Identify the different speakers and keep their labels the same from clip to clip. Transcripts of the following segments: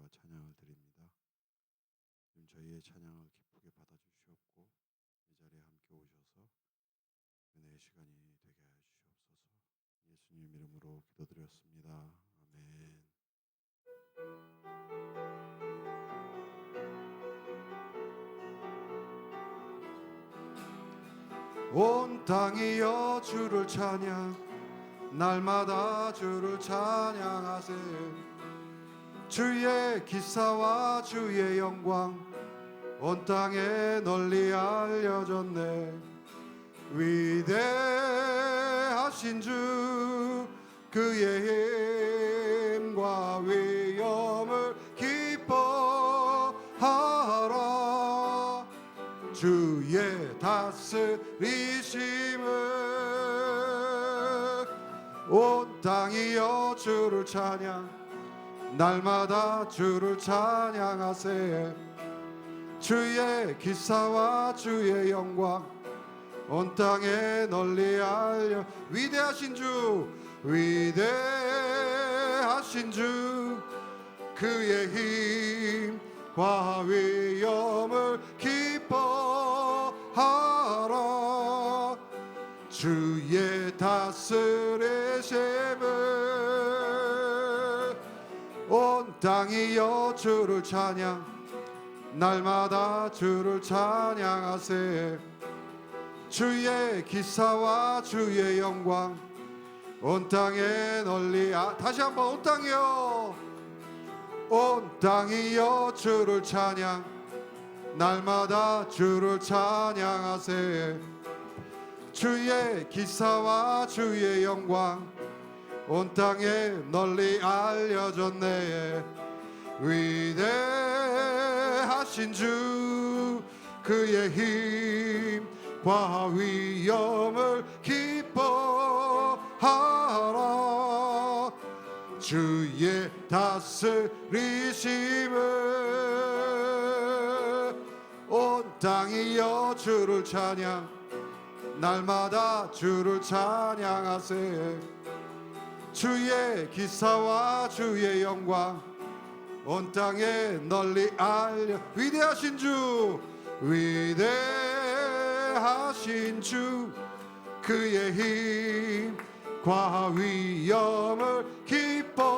Speaker 1: 감사와 찬양을 드립니다. 지금 저희의 찬양을 기쁘게 받아주시옵고 이 자리에 함께 오셔서 은혜의 시간이 되게 하여 주시옵소서. 예수님 이름으로 기도드렸습니다. 아멘. 온 땅이여 주를 찬양, 날마다 주를 찬양하세. 주의 기사와 주의 영광 온 땅에 널리 알려졌네. 위대하신 주 그의 힘과 위엄을 기뻐하라. 주의 다스리심을 온 땅이여 주를 찬양, 날마다 주를 찬양하세. 주의 기사와 주의 영광 온 땅에 널리 알려. 위대하신 주, 위대하신 주 그의 힘과 위엄을 기뻐하라. 주의 다스리심을 온 땅이여 주를 찬양, 날마다 주를 찬양하세. 주의 기사와 주의 영광 온 땅에 널리 다시 한번 온 땅이여, 온 땅이여 주를 찬양, 날마다 주를 찬양하세. 주의 기사와 주의 영광 온 땅에 널리 알려졌네. 위대하신 주 그의 힘과 위엄을 기뻐하라. 주의 다스리심을 온 땅이여 주를 찬양, 날마다 주를 찬양하세. 주의 기사와 주의 영광 온 땅에 널리 알려. 위대하신 주, 위대하신 주 그의 힘과 위엄을 기뻐하라.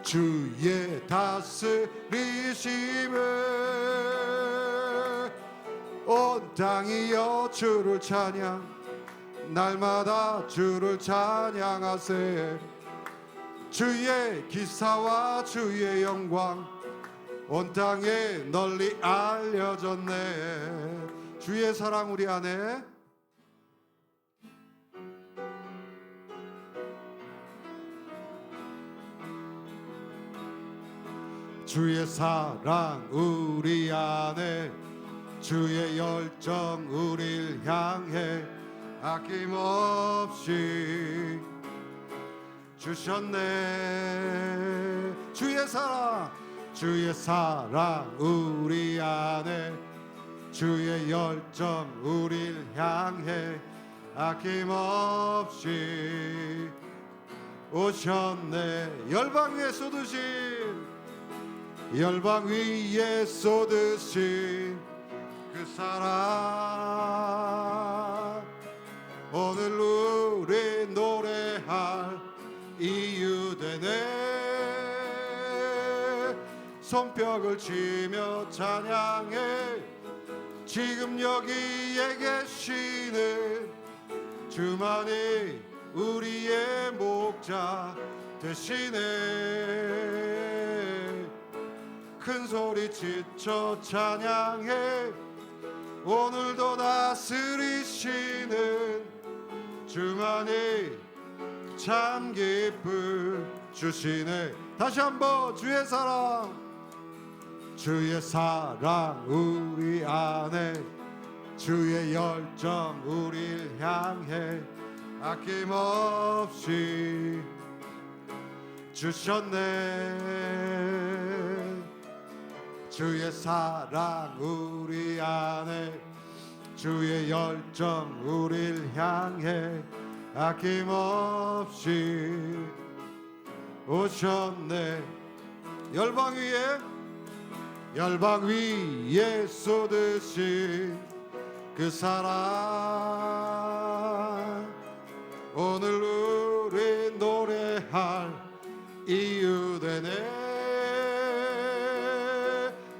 Speaker 1: 주의 다스리심을 온 땅이여 주를 찬양, 날마다 주를 찬양하세. 주의 기사와 주의 영광 온 땅에 널리 알려졌네. 주의 사랑 우리 안에 주의 사랑 우리 안에, 주의 열정 우릴 향해 아낌없이 주셨네. 주의 사랑, 주의 사랑 우리 안에, 주의 열정 우릴 향해 아낌없이 오셨네. 열방 위에 쏟으신, 열방 위에 쏟으신 그 사랑 오늘 우리 노래할 이유 되네. 손뼉을 치며 찬양해. 지금 여기에 계시는 주만이 우리의 목자 되시네. 큰 소리 지쳐 찬양해. 오늘도 다스리시는 주만이 참 기쁨 주시네. 다시 한번 주의 사랑, 주의 사랑 우리 안에, 주의 열정 우릴 향해 아낌없이 주셨네. 주의 사랑 우리 안에, 주의 열정 우릴 향해 아낌없이 오셨네. 열방 위에 쏟으신 그 사랑, 오늘 우리 노래할 이유 되네.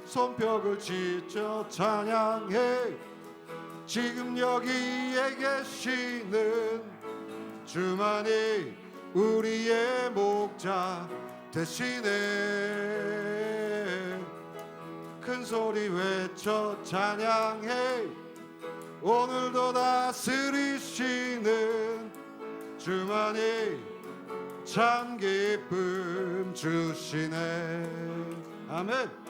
Speaker 1: 손뼉을 치며 찬양해. 지금 여기에 계시는 주만이 우리의 목자 대신에 큰 소리 외쳐 찬양해. 오늘도 다스리시는 주만이 참 기쁨 주시네. 아멘.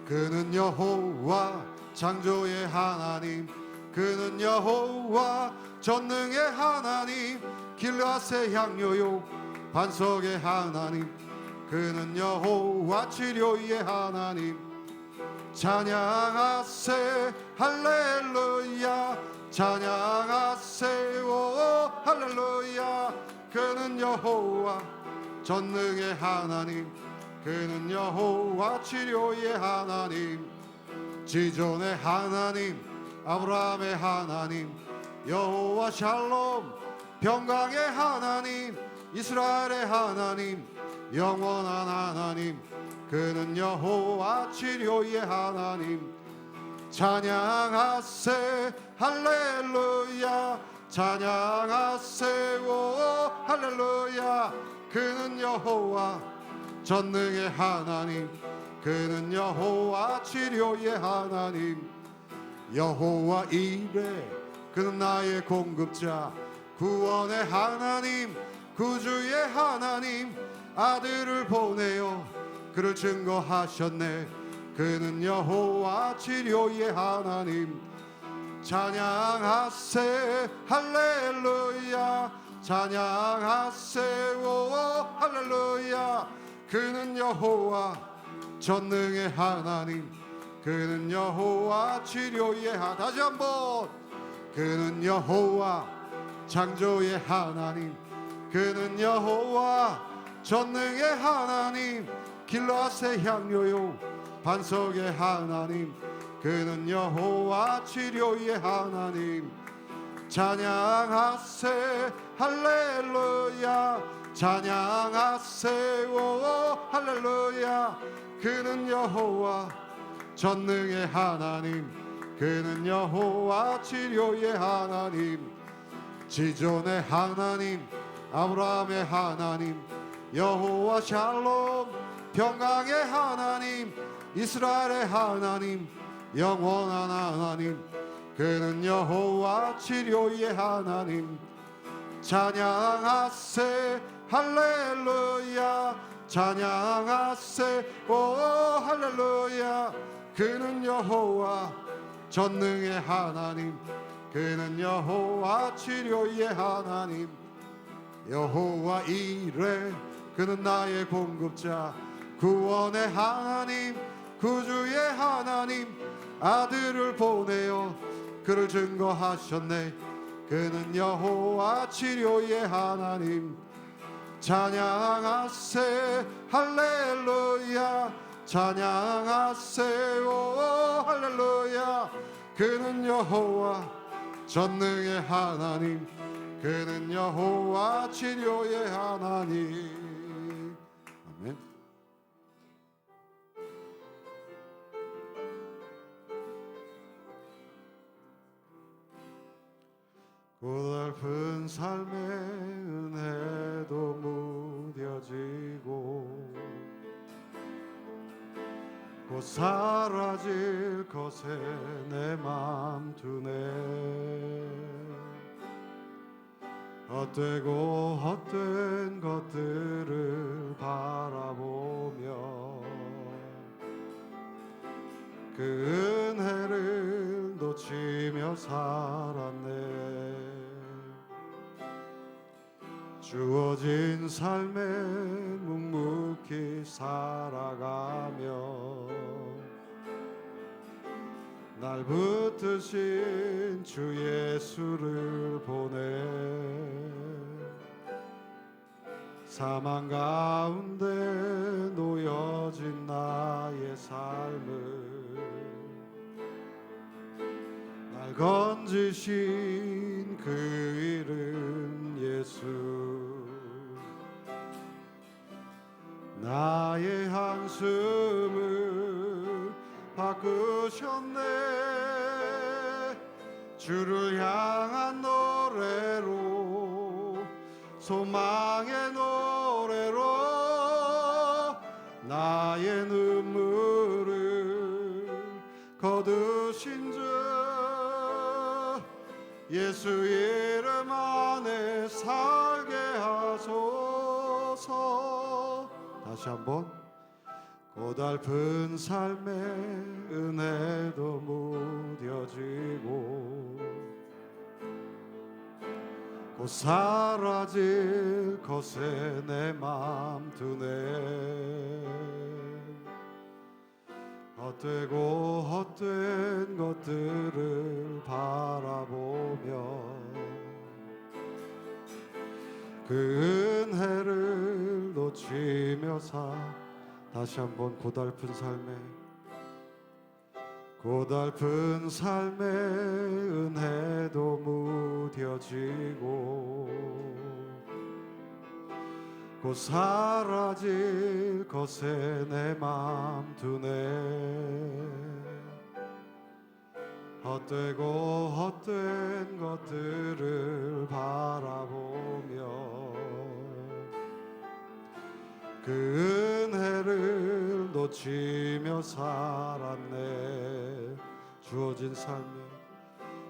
Speaker 1: 그는 여호와 창조의 하나님, 그는 여호와 전능의 하나님, 길앗의 향료요 반석의 하나님, 그는 여호와 치료의 하나님. 찬양하세 할렐루야, 찬양하세 오 할렐루야. 그는 여호와 전능의 하나님, 그는 여호와 치료의 하나님, 지존의 하나님, 아브라함의 하나님, 여호와 샬롬 평강의 하나님, 이스라엘의 하나님, 영원한 하나님, 그는 여호와 치료의 하나님. 찬양하세 할렐루야, 찬양하세 오 할렐루야. 그는 여호와 전능의 하나님, 그는 여호와 치료의 하나님. 여호와 이레, 그는 나의 공급자, 구원의 하나님, 구주의 하나님. 아들을 보내어 그를 증거하셨네. 그는 여호와 치료의 하나님. 찬양하세 할렐루야, 찬양하세 오 할렐루야. 그는 여호와 전능의 하나님, 그는 여호와 치료의 하나님. 다시 한번. 그는 여호와 창조의 하나님, 그는 여호와 전능의 하나님, 길앗의 향료요 반석의 하나님, 그는 여호와 치료의 하나님. 찬양하세 할렐루야, 찬양하세 오 할렐루야. 그는 여호와 전능의 하나님, 그는 여호와 치료의 하나님. 지존의 하나님, 아브라함의 하나님, 여호와 샬롬 평강의 하나님, 이스라엘의 하나님, 영원한 하나님, 그는 여호와 치료의 하나님. 찬양하세 할렐루야, 찬양하세 오 할렐루야. 그는 여호와 전능의 하나님, 그는 여호와 치료의 하나님. 여호와 이레, 그는 나의 공급자, 구원의 하나님, 구주의 하나님. 아들을 보내어 그를 증거하셨네. 그는 여호와 치료의 하나님. 찬양하세 할렐루야, 찬양하세 오 할렐루야. 그는 여호와 전능의 하나님, 그는 여호와 치료의 하나님. 아멘. 고달픈 삶의 은혜도 무뎌지고 곧 사라질 것에 내 맘 두네. 헛되고 헛된 것들을 바라보며 그 은혜를 놓치며 살았네. 주어진 삶에 묵묵히 살아가며 날 붙드신 주 예수를 보내 사망 가운데 놓여진 나의 삶을 날 건지신 그 이름 예수 나의 한숨을 바꾸셨네 주를 향한 노래로 소망의 노래로 나의 눈물을 거두신 주 예수 이름 안에 살게 하소서. 다시 한번 고달픈 삶의 은혜도 무뎌지고 곧 사라질 것에 내 맘 두네 헛되고 헛된 것들을 바라보며 그 은혜를 놓치며 다시 한번 고달픈 삶의 은혜도 무뎌지고 곧 사라질 것에 내 맘 두네 헛되고 헛된 것들을 바라보며 그 은혜를 놓치며 살았네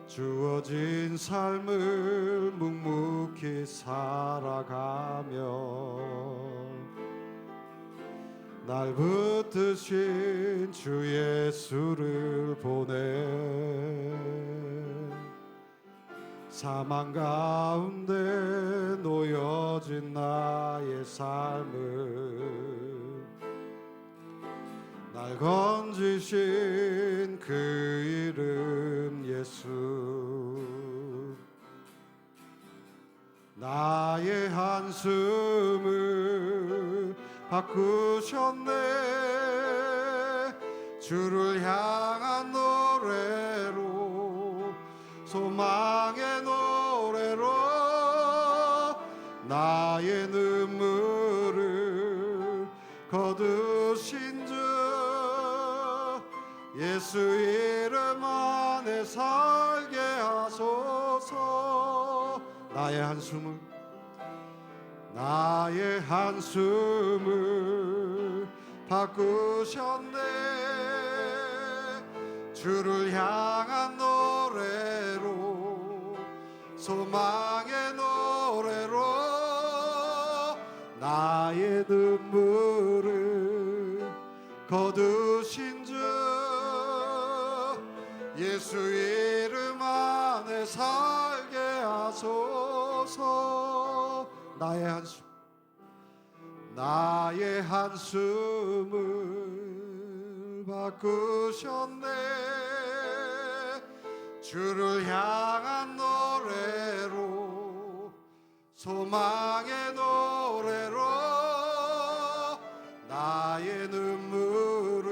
Speaker 1: 주어진 삶을 묵묵히 살아가며 날 붙드신 주 예수를 보내 사망 가운데 놓여진 나의 삶을 날 건지신 그 이름 예수 나의 한숨을 바꾸셨네 주를 향한 노래로 소망의 노래로 나의 눈물을 거두신 주 예수 이름 안에 살게 하소서 나의 한숨을 바꾸셨네 주를 향한 노래로 소망의 노래로 나의 눈물을 거두신 주 예수 이름 안에 살게 하소서 나의 한숨을 바꾸셨네 주를 향한 노래로 소망의 노래로 나의 눈물을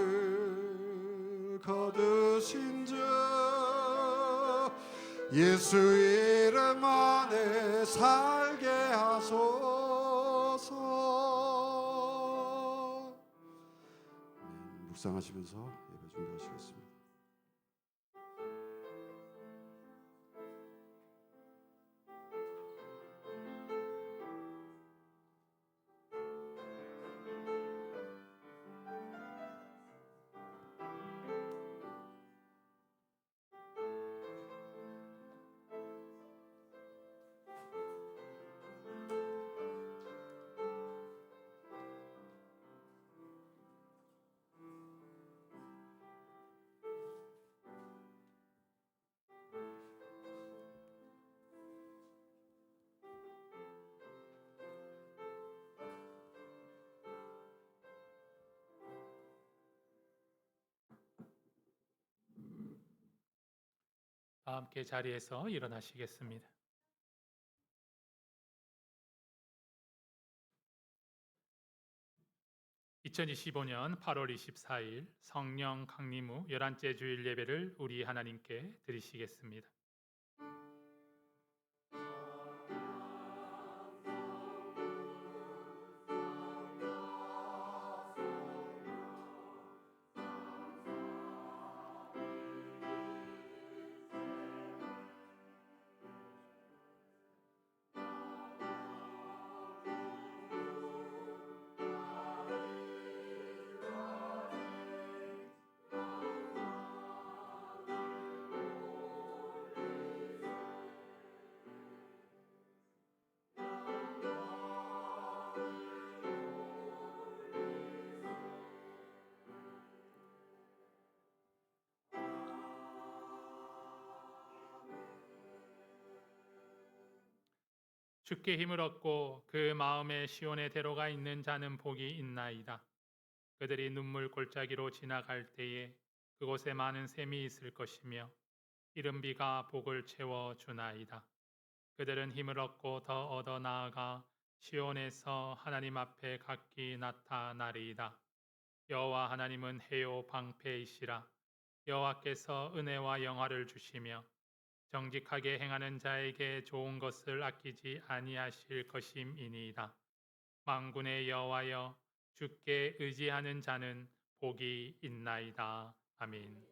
Speaker 1: 거두신 주 예수 이름 안에 살게 하소서. 묵상하시면서 예배 준비하시겠습니다.
Speaker 2: 다 함께 자리에서 일어나시겠습니다. (2025년 8월 24일) 성령 강림 후 11째 주일 예배를 우리 하나님께 드리시겠습니다. 주께 힘을 얻고 그 마음에 시온의 대로가 있는 자는 복이 있나이다. 그들이 눈물 골짜기로 지나갈 때에 그곳에 많은 샘이 있을 것이며 이른 비가 복을 채워 주나이다. 그들은 힘을 얻고 더 얻어 나아가 시온에서 하나님 앞에 각기 나타나리이다. 여호와 하나님은 해요 방패이시라. 여호와께서 은혜와 영화를 주시며 정직하게 행하는 자에게 좋은 것을 아끼지 아니하실 것임이니이다. 만군의 여호와여, 주께 의지하는 자는 복이 있나이다. 아멘.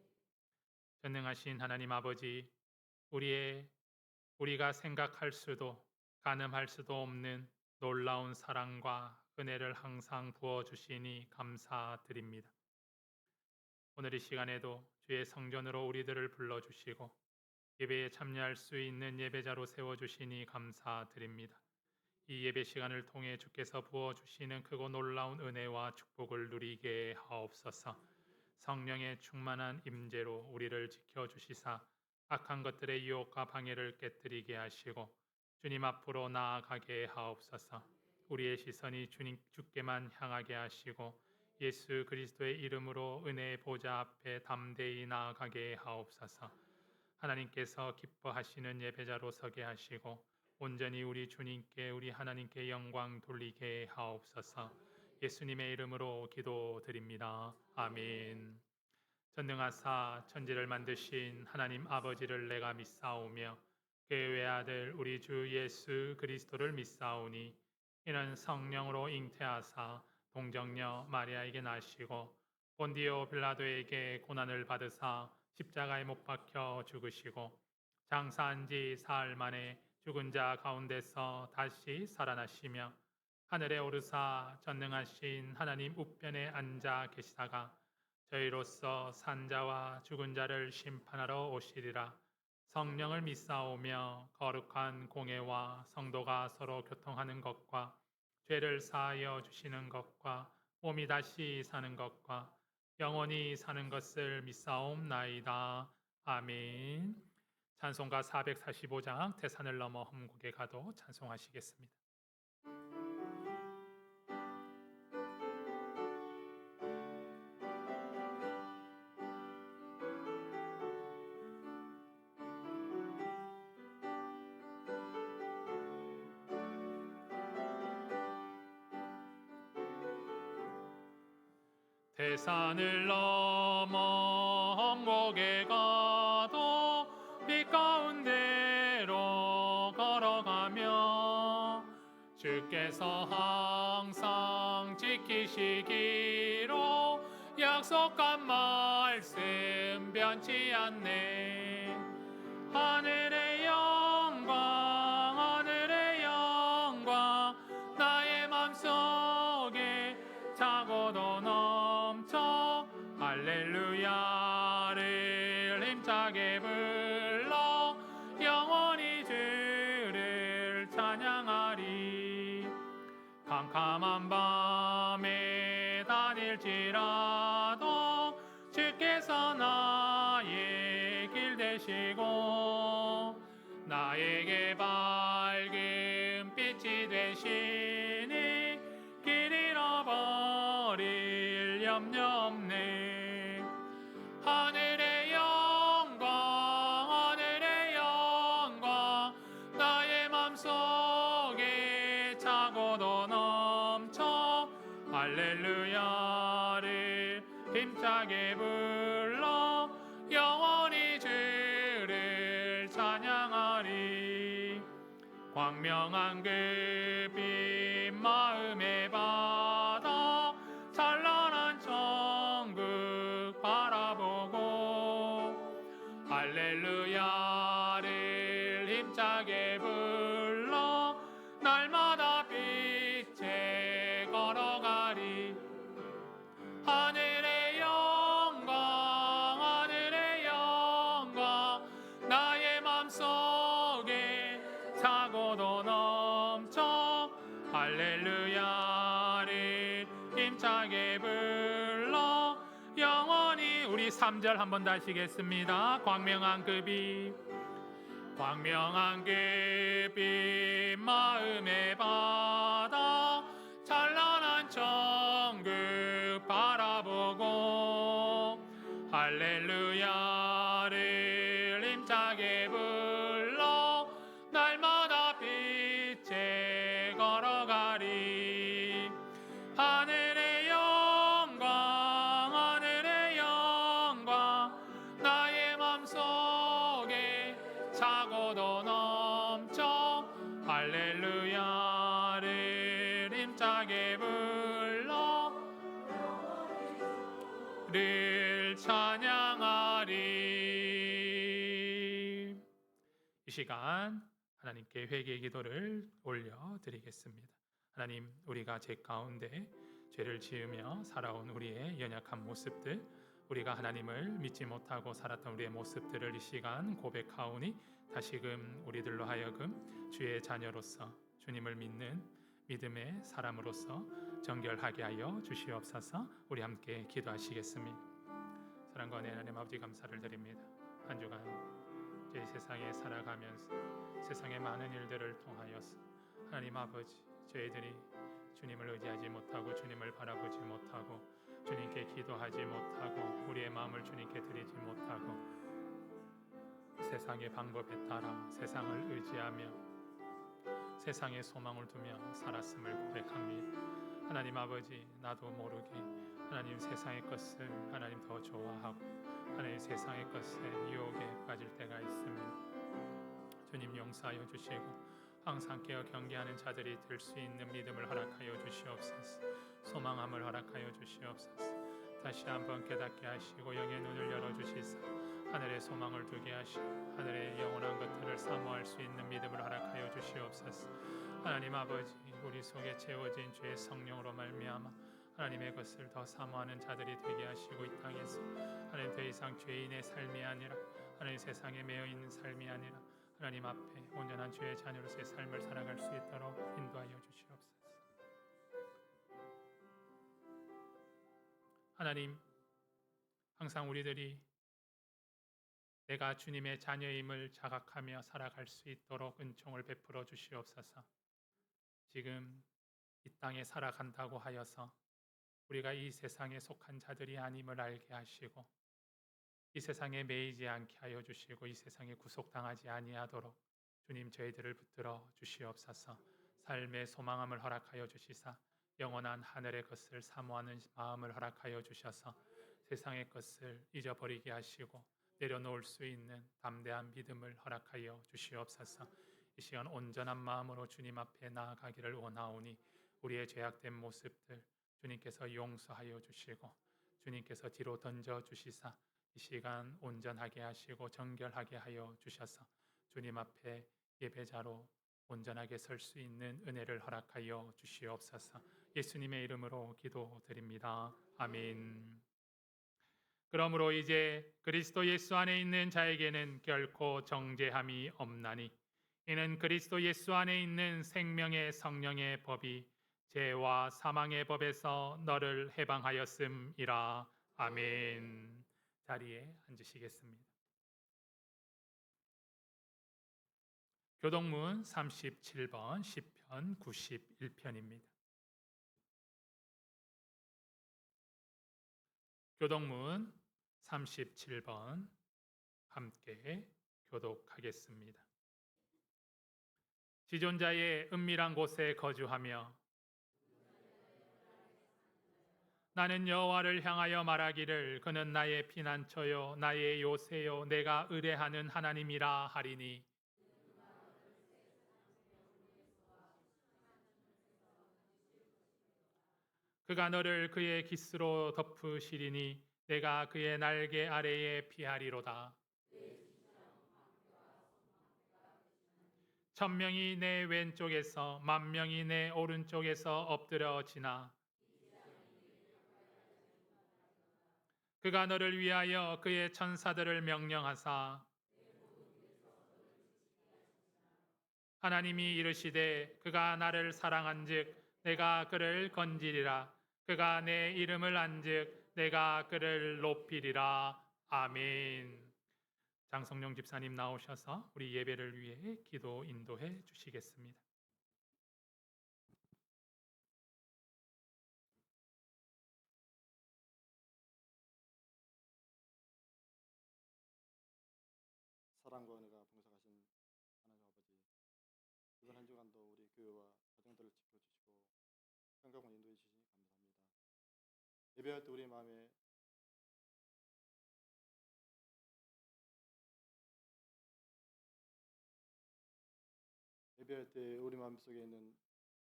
Speaker 2: 전능하신 하나님 아버지, 우리가 생각할 수도 가늠할 수도 없는 놀라운 사랑과 은혜를 항상 부어 주시니 감사드립니다. 오늘 이 시간에도 주의 성전으로 우리들을 불러 주시고 예배에 참여할 수 있는 예배자로 세워 주시니 감사드립니다. 이 예배 시간을 통해 주께서 부어 주시는 크고 놀라운 은혜와 축복을 누리게 하옵소서. 성령의 충만한 임재로 우리를 지켜 주시사 악한 것들의 유혹과 방해를 깨뜨리게 하시고 주님 앞으로 나아가게 하옵소서. 우리의 시선이 주께만 향하게 하시고 예수 그리스도의 이름으로 은혜의 보좌 앞에 담대히 나아가게 하옵소서. 하나님께서 기뻐하시는 예배자로 서게 하시고 온전히 우리 주님께 우리 하나님께 영광 돌리게 하옵소서. 예수님의 이름으로 기도드립니다. 아멘. 전능하사 천지를 만드신 하나님 아버지를 내가 믿사오며 그의 외아들 우리 주 예수 그리스도를 믿사오니 이는 성령으로 잉태하사 동정녀 마리아에게 나시고 본디오 빌라도에게 고난을 받으사 십자가에 못 박혀 죽으시고 장사한 지 사흘 만에 죽은 자 가운데서 다시 살아나시며 하늘에 오르사 전능하신 하나님 우편에 앉아 계시다가 저희로서 산자와 죽은 자를 심판하러 오시리라. 성령을 믿사오며 거룩한 공예와 성도가 서로 교통하는 것과 죄를 사하여 주시는 것과 몸이 다시 사는 것과 영원히 사는 것을 믿사옵나이다. 아멘. 찬송가 445장 태산을 넘어 험국에 가도 찬송하시겠습니다. 태산을 넘어 험곡에 가도 빛 가운데로 걸어가며 주께서 항상 지키시기로 약속한 말씀 변치 않네. 하늘의 영광 하늘의 영광 나의 맘속에 차고도 넘쳐 할렐루야를 힘차게 불러 영원히 주를 찬양하리. 캄캄한 밤에 다닐지라도 주께서 나의 길 되시고 나에게 밝은 빛이 되시니 길 잃어버릴 염려 없네. 하늘의 영광 하늘의 할렐루야를 힘차게 불러 영원히 주를 찬양하리. 광명한 그 빛 마음에 받아 찬란한 천국 바라보고 할렐루야를 힘차게 불러 날마다 빛에 걸어가리. 하늘의 영광 나의 맘속에 차고도 넘쳐 할렐루야를 힘차게 불러 영원히. 우리 3절 한번 다시 하겠습니다. 광명한 그 빛 마음에 받아 찬란한 천국 바라보고 할렐루야를 힘차게 불러 날마다 빛에 걸어가리. 하늘의 영광 나의 맘속에 차고도 넘쳐 할렐루야를 힘차게 불러 를 찬양하리. 이 시간 하나님께 회개의 기도를 올려드리겠습니다. 하나님, 우리가 죄 가운데 죄를 지으며 살아온 우리의 연약한 모습들, 우리가 하나님을 믿지 못하고 살았던 우리의 모습들을 이 시간 고백하오니 다시금 우리들로 하여금 주의 자녀로서 주님을 믿는 믿음의 사람으로서 정결하게 하여 주시옵소서. 우리 함께 기도하시겠습니다. 사랑과 은혜 하나님 아버지 감사를 드립니다. 한 주간 저희 세상에 살아가면서 세상의 많은 일들을 통하여서 하나님 아버지 저희들이 주님을 의지하지 못하고 주님을 바라보지 못하고 주님께 기도하지 못하고 우리의 마음을 주님께 드리지 못하고 세상의 방법에 따라 세상을 의지하며 세상의 소망을 두며 살았음을 고백합니다. 하나님 아버지, 나도 모르게 하나님 세상의 것을 하나님 더 좋아하고 하나님 세상의 것에 유혹에 빠질 때가 있습니다. 주님 용서하여 주시고 항상 깨어 경계하는 자들이 될 수 있는 믿음을 허락하여 주시옵소서. 소망함을 허락하여 주시옵소서. 다시 한번 깨닫게 하시고 영의 눈을 열어주시사 하늘의 소망을 두게 하시고 하늘의 영원한 것들을 사모할 수 있는 믿음을 허락하여 주시옵소서. 하나님 아버지, 우리 속에 채워진 주의 성령으로 말미암아 하나님의 것을 더 사모하는 자들이 되게 하시고 이 땅에서 하나님 더 이상 죄인의 삶이 아니라 하나님 세상에 매여 있는 삶이 아니라 하나님 앞에 온전한 주의 자녀로서의 삶을 살아갈 수 있도록 인도하여 주시옵소서. 하나님, 항상 우리들이 내가 주님의 자녀임을 자각하며 살아갈 수 있도록 은총을 베풀어 주시옵소서. 지금 이 땅에 살아간다고 하여서 우리가 이 세상에 속한 자들이 아님을 알게 하시고 이 세상에 매이지 않게 하여 주시고 이 세상에 구속당하지 아니하도록 주님 저희들을 붙들어 주시옵소서. 삶의 소망함을 허락하여 주시사 영원한 하늘의 것을 사모하는 마음을 허락하여 주셔서 세상의 것을 잊어버리게 하시고 내려놓을 수 있는 담대한 믿음을 허락하여 주시옵소서. 이 시간 온전한 마음으로 주님 앞에 나아가기를 원하오니 우리의 죄악된 모습들 주님께서 용서하여 주시고 주님께서 뒤로 던져 주시사 이 시간 온전하게 하시고 정결하게 하여 주셔서 주님 앞에 예배자로 온전하게 설 수 있는 은혜를 허락하여 주시옵소서. 예수님의 이름으로 기도드립니다. 아멘. 그러므로 이제 그리스도 예수 안에 있는 자에게는 결코 정죄함이 없나니 이는 그리스도 예수 안에 있는 생명의 성령의 법이 죄와 사망의 법에서 너를 해방하였음이라. 아멘. 자리에 앉으시겠습니다. 교동문 37번 시편 91편입니다. 교동문 37번 함께 교독하겠습니다. 지존자의 은밀한 곳에 거주하며 나는 여호와를 향하여 말하기를 그는 나의 피난처요 나의 요새요 내가 의뢰하는 하나님이라 하리니 그가 너를 그의 깃으로 덮으시리니 내가 그의 날개 아래에 피하리로다. 천명이 내 왼쪽에서 만명이 내 오른쪽에서 엎드려지나 그가 너를 위하여 그의 천사들을 명령하사 하나님이 이르시되 그가 나를 사랑한즉 내가 그를 건지리라 그가 내 이름을 안즉 내가 그를 높이리라. 아멘. 장성령 집사님 나오셔서 우리 예배를 위해 기도 인도해 주시겠습니다.
Speaker 3: 사랑과 은혜가 봉사하신 하나님 아버지, 이번 한 주간도 우리 교회와 가정들을 지켜주시고 평강을 인도해 주시니 감사합니다. 예배할 때 우리 마음에 속에 있는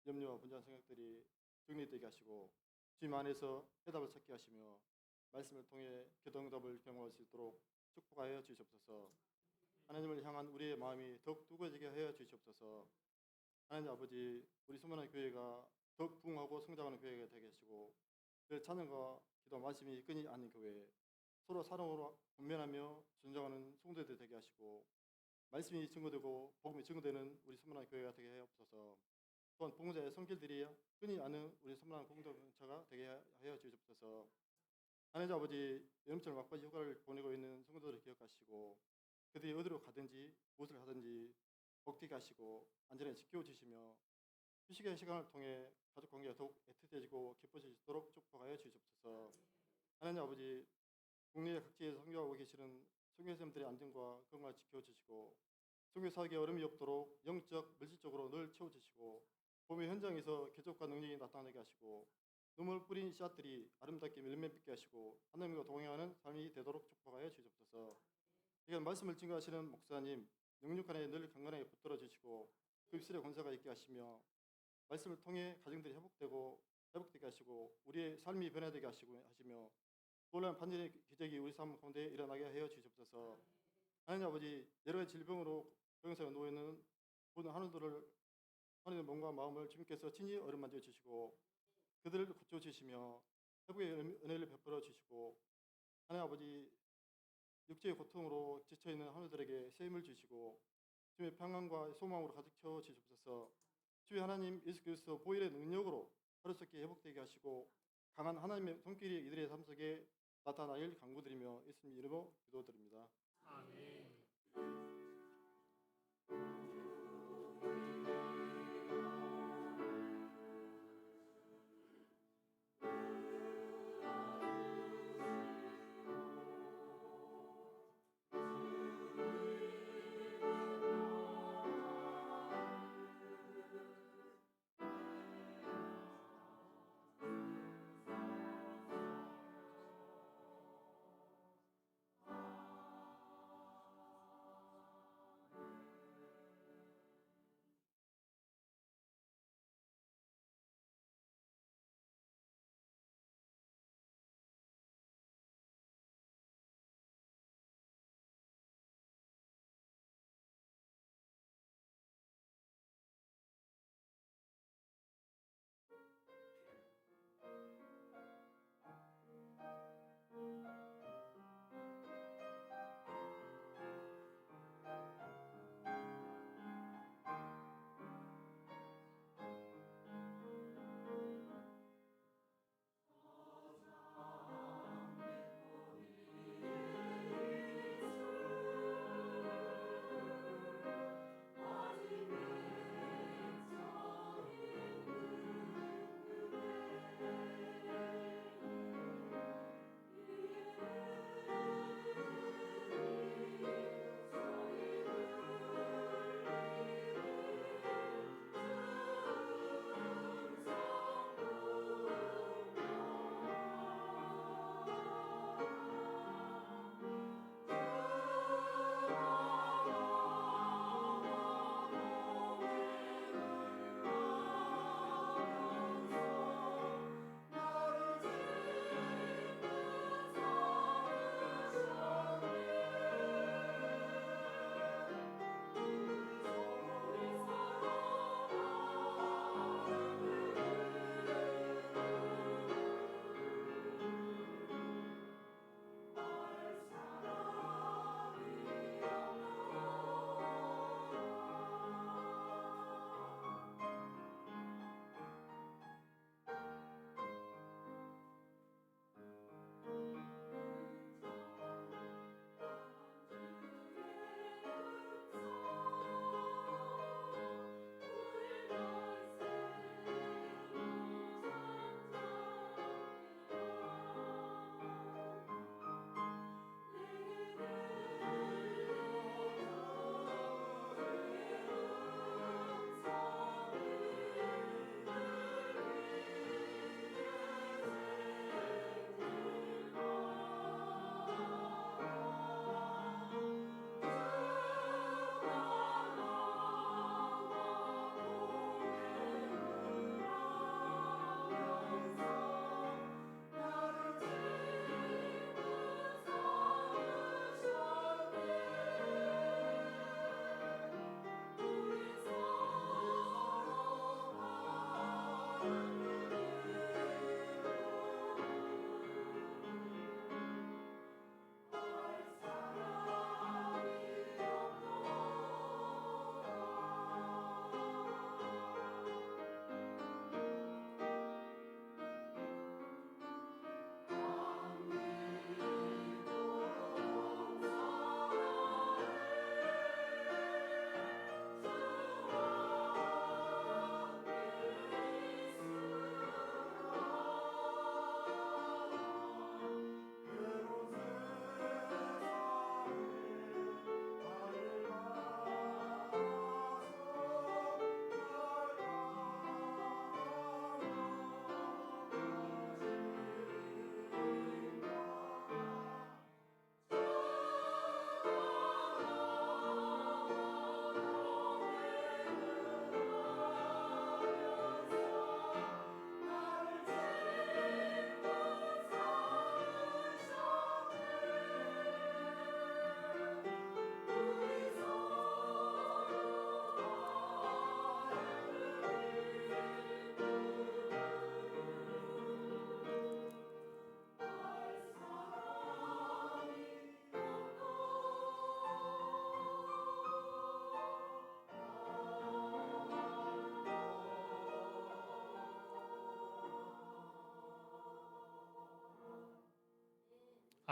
Speaker 3: 염려와 분주한 생각들이 정리되게 하시고 주님 안에서 해답을 찾게 하시며 말씀을 통해 기도응답을 경험할 수 있도록 축복하여 주시옵소서. 하나님을 향한 우리의 마음이 더욱 뜨거워지게 하여 주시옵소서. 하나님 아버지, 우리 소문난 교회가 더욱 부흥하고 성장하는 교회가 되게 하시고 그 찬양과 기도 말씀이 끊이지 않는 교회, 서로 사랑으로 분면하며 존중하는 성도들 되게 하시고 말씀이 증거되고 복음이 증거되는 우리 소문난 교회가 되게 하옵소서. 또한 봉사의 성길들이 끊이지 않는 우리 소문난 공동체가 되게 하여 주시옵소서. 하나님 아버지, 여름철 막바지 휴가를 보내고 있는 성도들을 기억하시고 그들이 어디로 가든지 무엇을 하든지 복되게 하시고 안전에 지켜주시며 휴식의 시간을 통해 가족 관계가 더욱 애틋해지고 깊어질 수 있도록 축복하여 주시옵소서. 하나님 아버지, 국내 각지에서 선교하고 계시는 선교사님들의 안전과 건강을 지켜주시고 선교사에게 어려움이 없도록 영적, 물질적으로 늘 채워주시고 봄의 현장에서 개척과 능력이 나타나게 하시고 눈물 뿌린 씨앗들이 아름답게 열매 맺게 하시고 하나님과 동행하는 삶이 되도록 축복하여 주시옵소서. 이건 말씀을 증거하시는 목사님 능력 안에 늘 강건하게 붙들어 주시고 그 입술에 권세가 있게 하시며 말씀을 통해 가정들이 회복되게 하시고 우리의 삶이 변화되게 하시며 놀라운 반전의 기적이 우리 삶 가운데 일어나게 하여 주시옵소서. 하나님 아버지, 여러 가지 질병으로 병상에 누워 있는 모든 하나님의 몸과 마음을 주님께서 친히 어루만져 주시고 그들을 고쳐 주시며 회복의 은혜를 베풀어 주시고 하나님 아버지, 육체의 고통으로 지쳐 있는 하나님들에게 새 힘을 주시고 주님의 평안과 소망으로 가득 채워 주시옵소서. 주의 하나님 예수 그리스도 보혈의 능력으로 하루속히 회복되게 하시고 강한 하나님의 손길이 이들의 삶 속에 나타나길 간구드리며 예수님 이름으로 기도드립니다.
Speaker 2: 아멘.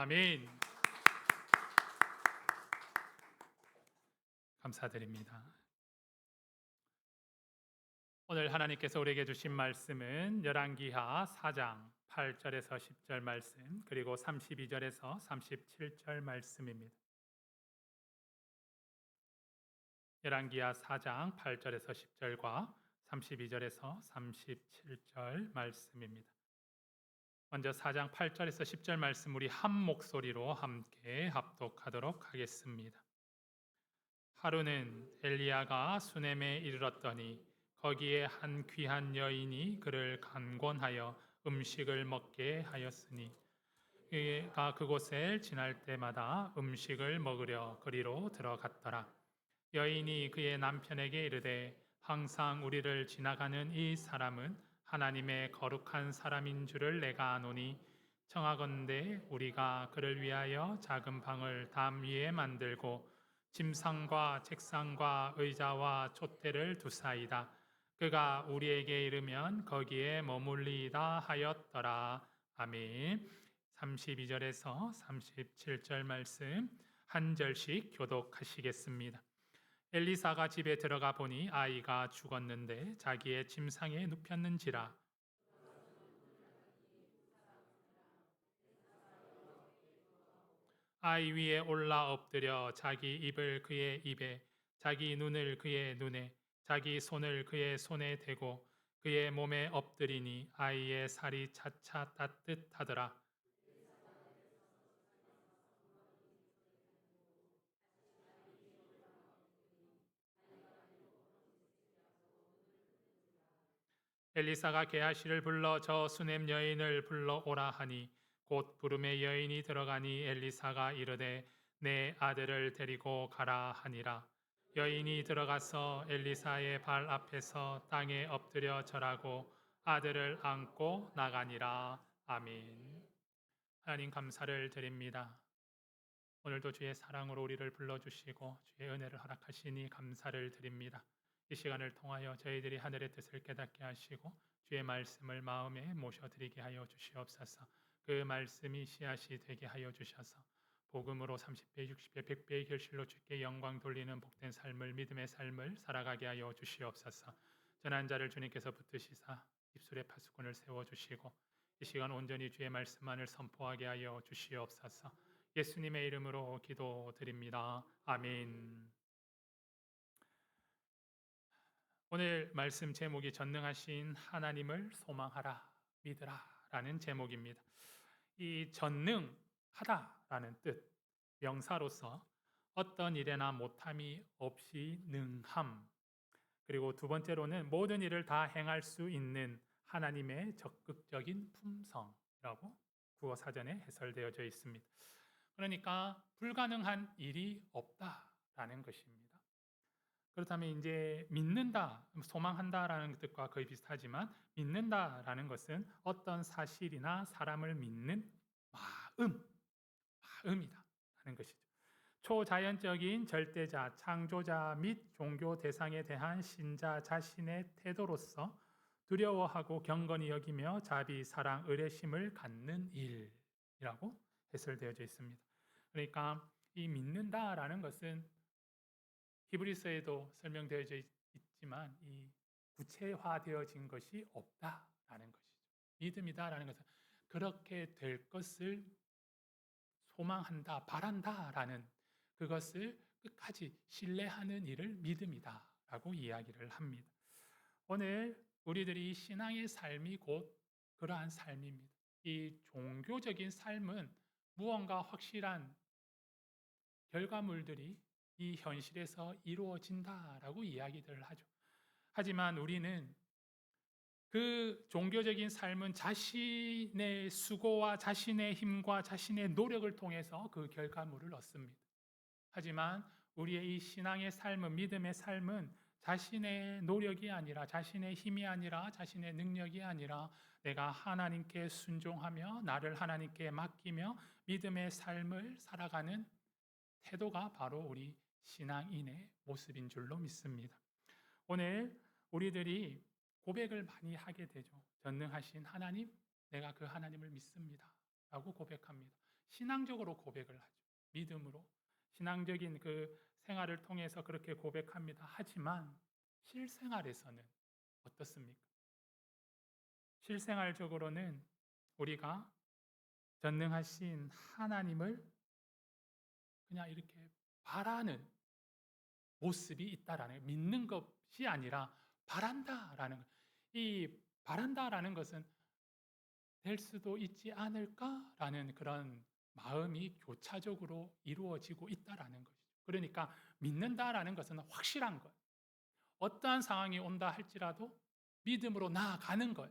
Speaker 2: 아멘. 감사드립니다. 오늘 하나님께서 우리에게 주신 말씀은 열왕기하 4장 8절에서 10절 말씀, 그리고 32절에서 37절 말씀입니다. 열왕기하 4장 8절에서 10절과 32절에서 37절 말씀입니다. 먼저 4장 8절에서 10절 말씀 우리 한 목소리로 함께 합독하도록 하겠습니다. 하루는 엘리야가 수넴에 이르렀더니 거기에 한 귀한 여인이 그를 간곤하여 음식을 먹게 하였으니 그가 그곳을 지날 때마다 음식을 먹으려 그리로 들어갔더라. 여인이 그의 남편에게 이르되 항상 우리를 지나가는 이 사람은 하나님의 거룩한 사람인 줄을 내가 아노니 청하건대 우리가 그를 위하여 작은 방을 담 위에 만들고 침상과 책상과 의자와 촛대를 두사이다. 그가 우리에게 이르면 거기에 머물리이다 하였더라. 아멘. 32절에서 37절 말씀 한 절씩 교독하시겠습니다. 엘리사가 집에 들어가 보니 아이가 죽었는데 자기의 침상에 눕혔는지라. 아이 위에 올라 엎드려 자기 입을 그의 입에, 자기 눈을 그의 눈에, 자기 손을 그의 손에 대고 그의 몸에 엎드리니 아이의 살이 차차 따뜻하더라. 엘리사가 게하시를 불러 저 수넴 여인을 불러오라 하니 곧 부름의 여인이 들어가니 엘리사가 이르되 내 아들을 데리고 가라 하니라. 여인이 들어가서 엘리사의 발 앞에서 땅에 엎드려 절하고 아들을 안고 나가니라. 아멘. 하나님 감사를 드립니다. 오늘도 주의 사랑으로 우리를 불러주시고 주의 은혜를 허락하시니 감사를 드립니다. 이 시간을 통하여 저희들이 하늘의 뜻을 깨닫게 하시고 주의 말씀을 마음에 모셔드리게 하여 주시옵소서. 그 말씀이 씨앗이 되게 하여 주셔서 복음으로 30배, 60배, 100배의 결실로 주께 영광 돌리는 복된 삶을, 믿음의 삶을 살아가게 하여 주시옵소서. 전한 자를 주님께서 붙드시사 입술에 파수꾼을 세워주시고 이 시간 온전히 주의 말씀만을 선포하게 하여 주시옵소서. 예수님의 이름으로 기도드립니다. 아멘. 오늘 말씀 제목이 전능하신 하나님을 소망하라, 믿으라 라는 제목입니다. 이 전능하다라는 뜻, 명사로서 어떤 일에나 못함이 없이 능함, 그리고 두 번째로는 모든 일을 다 행할 수 있는 하나님의 적극적인 품성이라고 국어사전에 해설되어져 있습니다. 그러니까 불가능한 일이 없다라는 것입니다. 그렇다면 이제 믿는다, 소망한다라는 뜻과 거의 비슷하지만 믿는다라는 것은 어떤 사실이나 사람을 믿는 마음이다 하는 것이죠. 초자연적인 절대자, 창조자 및 종교 대상에 대한 신자 자신의 태도로서 두려워하고 경건히 여기며 자비, 사랑, 의뢰심을 갖는 일이라고 해설되어져 있습니다. 그러니까 이 믿는다라는 것은 히브리서에도 설명되어져 있지만 이 구체화되어진 것이 없다라는 것이죠. 믿음이다라는 것은 그렇게 될 것을 소망한다, 바란다라는 그것을 끝까지 신뢰하는 일을 믿음이다라고 이야기를 합니다. 오늘 우리들이 신앙의 삶이 곧 그러한 삶입니다. 이 종교적인 삶은 무언가 확실한 결과물들이 이 현실에서 이루어진다라고 이야기들을 하죠. 하지만 우리는 그 종교적인 삶은 자신의 수고와 자신의 힘과 자신의 노력을 통해서 그 결과물을 얻습니다. 하지만 우리의 이 신앙의 삶은, 믿음의 삶은 자신의 노력이 아니라, 자신의 힘이 아니라, 자신의 능력이 아니라 내가 하나님께 순종하며 나를 하나님께 맡기며 믿음의 삶을 살아가는 태도가 바로 우리 신앙인의 모습인 줄로 믿습니다. 오늘 우리들이 고백을 많이 하게 되죠. 전능하신 하나님, 내가 그 하나님을 믿습니다 라고 고백합니다. 신앙적으로 고백을 하죠. 믿음으로 신앙적인 그 생활을 통해서 그렇게 고백합니다. 하지만 실생활에서는 어떻습니까? 실생활적으로는 우리가 전능하신 하나님을 그냥 이렇게 바라는 모습이 있다라는 거예요. 믿는 것이 아니라 바란다라는 거예요. 이 바란다라는 것은 될 수도 있지 않을까라는 그런 마음이 교차적으로 이루어지고 있다라는 것이죠. 그러니까 믿는다라는 것은 확실한 것. 어떠한 상황이 온다 할지라도 믿음으로 나아가는 것.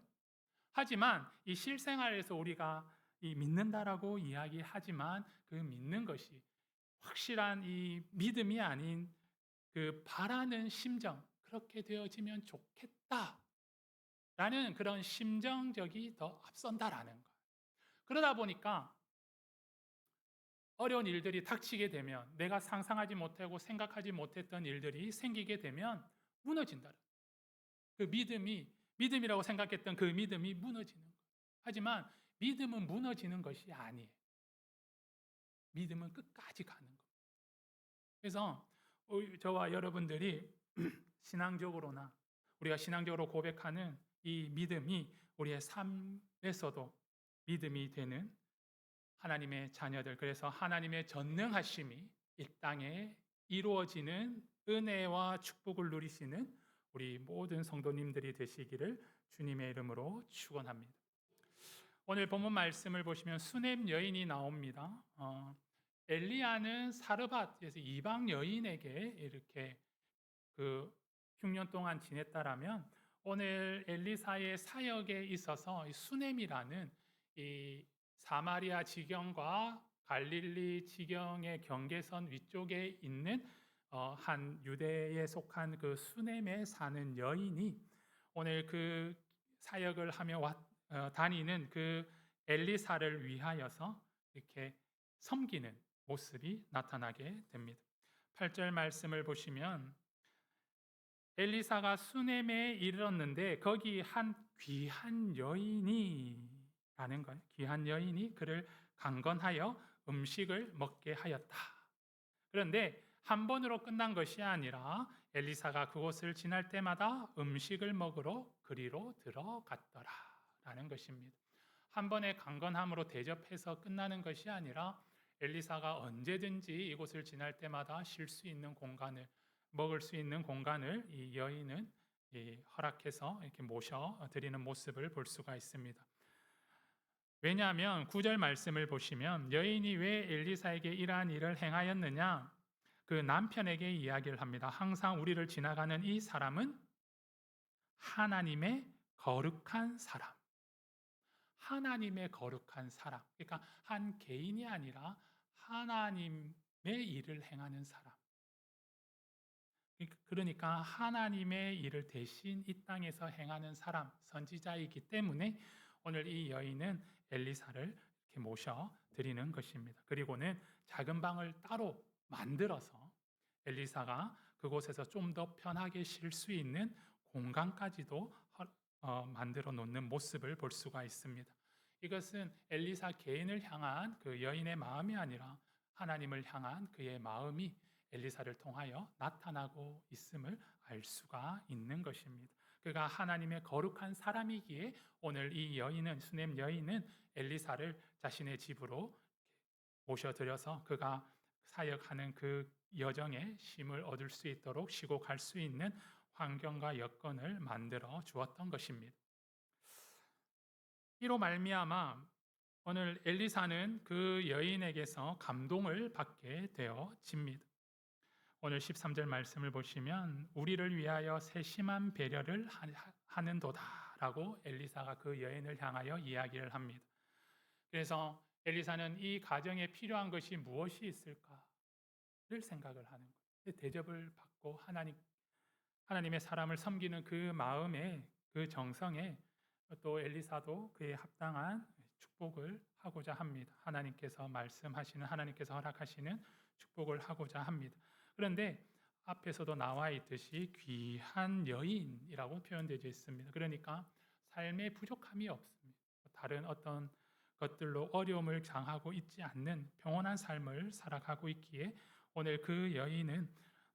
Speaker 2: 하지만 이 실생활에서 우리가 이 믿는다라고 이야기하지만 그 믿는 것이 확실한 이 믿음이 아닌 그 바라는 심정, 그렇게 되어지면 좋겠다라는 그런 심정적이 더 앞선다라는 것. 그러다 보니까 어려운 일들이 닥치게 되면 내가 상상하지 못하고 생각하지 못했던 일들이 생기게 되면 무너진다. 그 믿음이라고 생각했던 그 믿음이 무너지는 거예요. 하지만 믿음은 무너지는 것이 아니에요. 믿음은 끝까지 가는 거예요. 그래서 저와 여러분들이 신앙적으로나 우리가 신앙적으로 고백하는 이 믿음이 우리의 삶에서도 믿음이 되는 하나님의 자녀들, 그래서 하나님의 전능하심이 이 땅에 이루어지는 은혜와 축복을 누리시는 우리 모든 성도님들이 되시기를 주님의 이름으로 축원합니다. 오늘 본문 말씀을 보시면 수넴 여인이 나옵니다. 엘리야는 사르밧에서 이방 여인에게 이렇게 그 흉년 동안 지냈다라면 오늘 엘리사의 사역에 있어서 수넴이라는 이 사마리아 지경과 갈릴리 지경의 경계선 위쪽에 있는 한 유대에 속한 그 수넴에 사는 여인이 오늘 그 사역을 하며 다니는 그 엘리사를 위하여서 이렇게 섬기는 모습이 나타나게 됩니다. 8절 말씀을 보시면 엘리사가 수넴에 이르렀는데 거기 한 귀한 여인이 라는 거예요. 귀한 여인이 그를 강건하여 음식을 먹게 하였다. 그런데 한 번으로 끝난 것이 아니라 엘리사가 그곳을 지날 때마다 음식을 먹으러 그리로 들어갔더라 라는 것입니다. 한 번의 강건함으로 대접해서 끝나는 것이 아니라 엘리사가 언제든지 이곳을 지날 때마다 쉴 수 있는 공간을, 먹을 수 있는 공간을 이 여인은 허락해서 이렇게 모셔 드리는 모습을 볼 수가 있습니다. 왜냐하면 9절 말씀을 보시면 여인이 왜 엘리사에게 이러한 일을 행하였느냐, 그 남편에게 이야기를 합니다. 항상 우리를 지나가는 이 사람은 하나님의 거룩한 사람, 하나님의 거룩한 사람, 그러니까 한 개인이 아니라 하나님의 일을 행하는 사람. 그러니까 하나님의 일을 대신 이 땅에서 행하는 사람, 선지자이기 때문에 오늘 이 여인은 엘리사를 이렇게 모셔 드리는 것입니다. 그리고는 작은 방을 따로 만들어서 엘리사가 그곳에서 좀 더 편하게 쉴 수 있는 공간까지도 만들어 놓는 모습을 볼 수가 있습니다. 이것은 엘리사 개인을 향한 그 여인의 마음이 아니라 하나님을 향한 그의 마음이 엘리사를 통하여 나타나고 있음을 알 수가 있는 것입니다. 그가 하나님의 거룩한 사람이기에 오늘 이 여인은, 수넴 여인은 엘리사를 자신의 집으로 모셔드려서 그가 사역하는 그 여정에 쉼을 얻을 수 있도록 쉬고 갈 수 있는 환경과 여건을 만들어 주었던 것입니다. 이로 말미암아 오늘 엘리사는 그 여인에게서 감동을 받게 되어집니다. 오늘 13절 말씀을 보시면 우리를 위하여 세심한 배려를 하는도다라고 엘리사가 그 여인을 향하여 이야기를 합니다. 그래서 엘리사는 이 가정에 필요한 것이 무엇이 있을까를 생각을 하는 거예요. 대접을 받고 하나님의 사람을 섬기는 그 마음에, 그 정성에 또 엘리사도 그에 합당한 축복을 하고자 합니다. 하나님께서 말씀하시는, 하나님께서 허락하시는 축복을 하고자 합니다. 그런데 앞에서도 나와 있듯이 귀한 여인이라고 표현되어 있습니다. 그러니까 삶에 부족함이 없습니다. 다른 어떤 것들로 어려움을 당하고 있지 않는 평온한 삶을 살아가고 있기에 오늘 그 여인은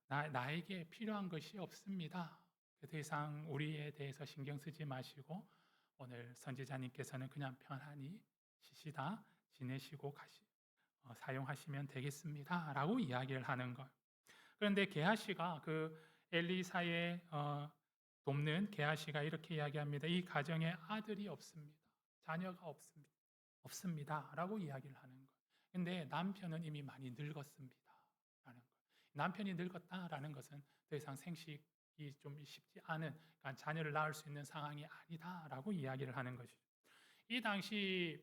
Speaker 2: 나에게 필요한 것이 없습니다. 더 이상 우리에 대해서 신경 쓰지 마시고 오늘 선지자님께서는 그냥 편안히 쉬시다 지내시고 사용하시면 되겠습니다라고 이야기를 하는 것. 그런데 게하시가 그 엘리사의 돕는 게하시가 이렇게 이야기합니다. 이 가정에 아들이 없습니다. 자녀가 없습니다라고 이야기를 하는 거예요. 근데 남편은 이미 많이 늙었습니다라는 거예요. 남편이 늙었다라는 것은 더 이상 생식이 좀 쉽지 않은, 그러니까 자녀를 낳을 수 있는 상황이 아니다라고 이야기를 하는 것이죠. 이 당시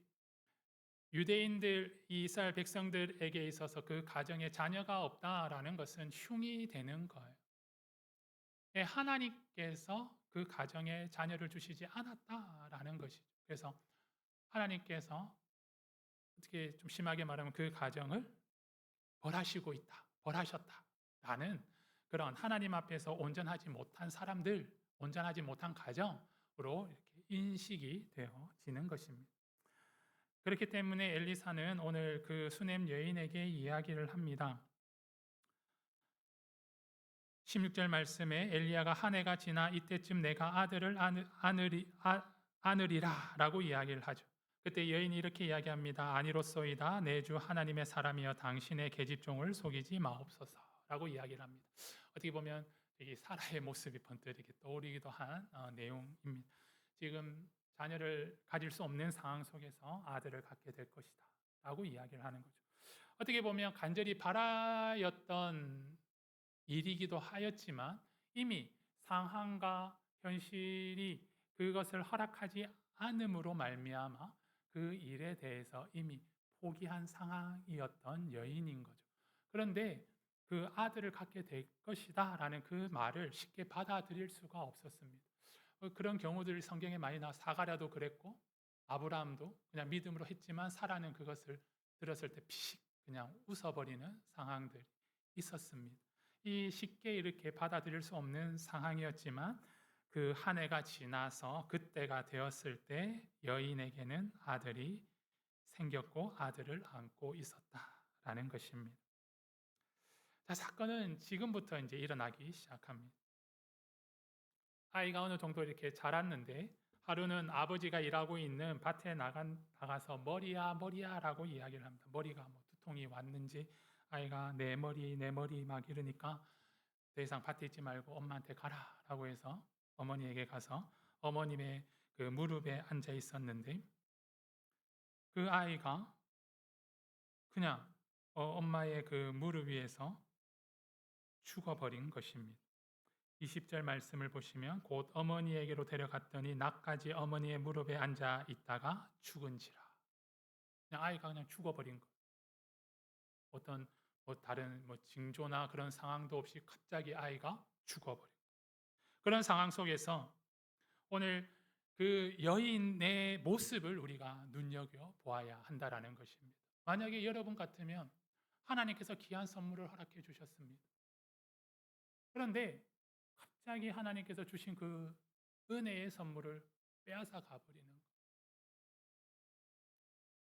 Speaker 2: 유대인들, 이스라엘 백성들에게 있어서 그 가정에 자녀가 없다라는 것은 흉이 되는 거예요. 하나님께서 그 가정에 자녀를 주시지 않았다라는 것이죠. 그래서 하나님께서 어떻게 좀 심하게 말하면 그 가정을 벌하셨다라는 그런 하나님 앞에서 온전하지 못한 사람들, 온전하지 못한 가정으로 이렇게 인식이 되어지는 것입니다. 그렇기 때문에 엘리사는 오늘 그 수넴 여인에게 이야기를 합니다. 16절 말씀에 엘리야가 한 해가 지나 이때쯤 내가 아들을 안으리라 라고 이야기를 하죠. 그때 여인이 이렇게 이야기합니다. 아니로소이다. 내 주 하나님의 사람이여 당신의 계집종을 속이지 마옵소서 라고 이야기를 합니다. 어떻게 보면 이 사라의 모습이 번뜩 이렇게 떠오르기도 한 내용입니다. 지금 자녀를 가질 수 없는 상황 속에서 아들을 갖게 될 것이다 라고 이야기를 하는 거죠. 어떻게 보면 간절히 바라였던 일이기도 하였지만 이미 상황과 현실이 그것을 허락하지 않음으로 말미암아 그 일에 대해서 이미 포기한 상황이었던 여인인 거죠. 그런데 그 아들을 갖게 될 것이다 라는 그 말을 쉽게 받아들일 수가 없었습니다. 그런 경우들이 성경에 많이 나와. 사가랴도 그랬고 아브라함도 그냥 믿음으로 했지만 사라는 그것을 들었을 때 피식 그냥 웃어버리는 상황들이 있었습니다. 이 쉽게 이렇게 받아들일 수 없는 상황이었지만 그 한 해가 지나서 그때가 되었을 때 여인에게는 아들이 생겼고 아들을 안고 있었다라는 것입니다. 자, 사건은 지금부터 이제 일어나기 시작합니다. 아이가 어느 정도 이렇게 자랐는데 하루는 아버지가 일하고 있는 밭에 나가서 머리야라고 이야기를 합니다. 머리가 뭐 두통이 왔는지 아이가 내 머리 막 이러니까 더 이상 밭에 있지 말고 엄마한테 가라라고 해서 어머니에게 가서 어머님의 그 무릎에 앉아 있었는데 그 아이가 그냥 엄마의 그 무릎 위에서 죽어버린 것입니다. 20절 말씀을 보시면 곧 어머니에게로 데려갔더니 낮까지 어머니의 무릎에 앉아 있다가 죽은지라. 그냥 아이가 그냥 죽어버린 것. 어떤 다른 징조나 그런 상황도 없이 갑자기 아이가 죽어버린. 그런 상황 속에서 오늘 그 여인의 모습을 우리가 눈여겨 보아야 한다라는 것입니다. 만약에 여러분 같으면 하나님께서 귀한 선물을 허락해 주셨습니다. 그런데 갑자기 하나님께서 주신 그 은혜의 선물을 빼앗아 가버리는 것.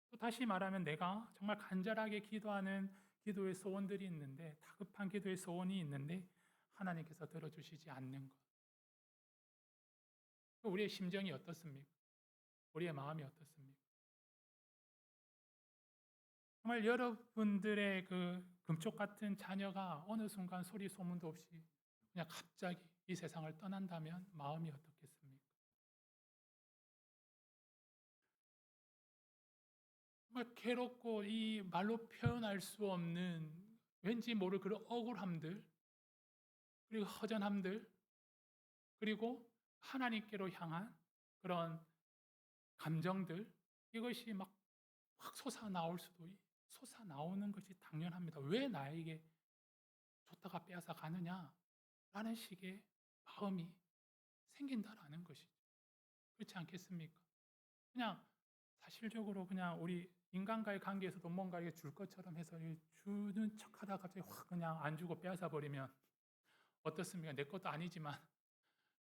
Speaker 2: 또 다시 말하면 내가 정말 간절하게 기도하는 기도의 소원들이 있는데 다급한 기도의 소원이 있는데 하나님께서 들어주시지 않는 것. 우리의 심정이 어떻습니까? 우리의 마음이 어떻습니까? 정말 여러분들의 그 금쪽 같은 자녀가 어느 순간 소리 소문도 없이 그냥 갑자기 이 세상을 떠난다면 마음이 어떻겠습니까? 정말 괴롭고 이 말로 표현할 수 없는 왠지 모를 그런 억울함들, 그리고 허전함들, 그리고 하나님께로 향한 그런 감정들, 이것이 막 솟아나오는 것이 당연합니다. 왜 나에게 줬다가 빼앗아 가느냐라는 식의 마음이 생긴다라는 것이죠. 그렇지 않겠습니까? 그냥 사실적으로 그냥 우리 인간과의 관계에서도 뭔가 이게 줄 것처럼 해서 주는 척하다가 갑자기 확 그냥 안 주고 빼앗아 버리면 어떻습니까? 내 것도 아니지만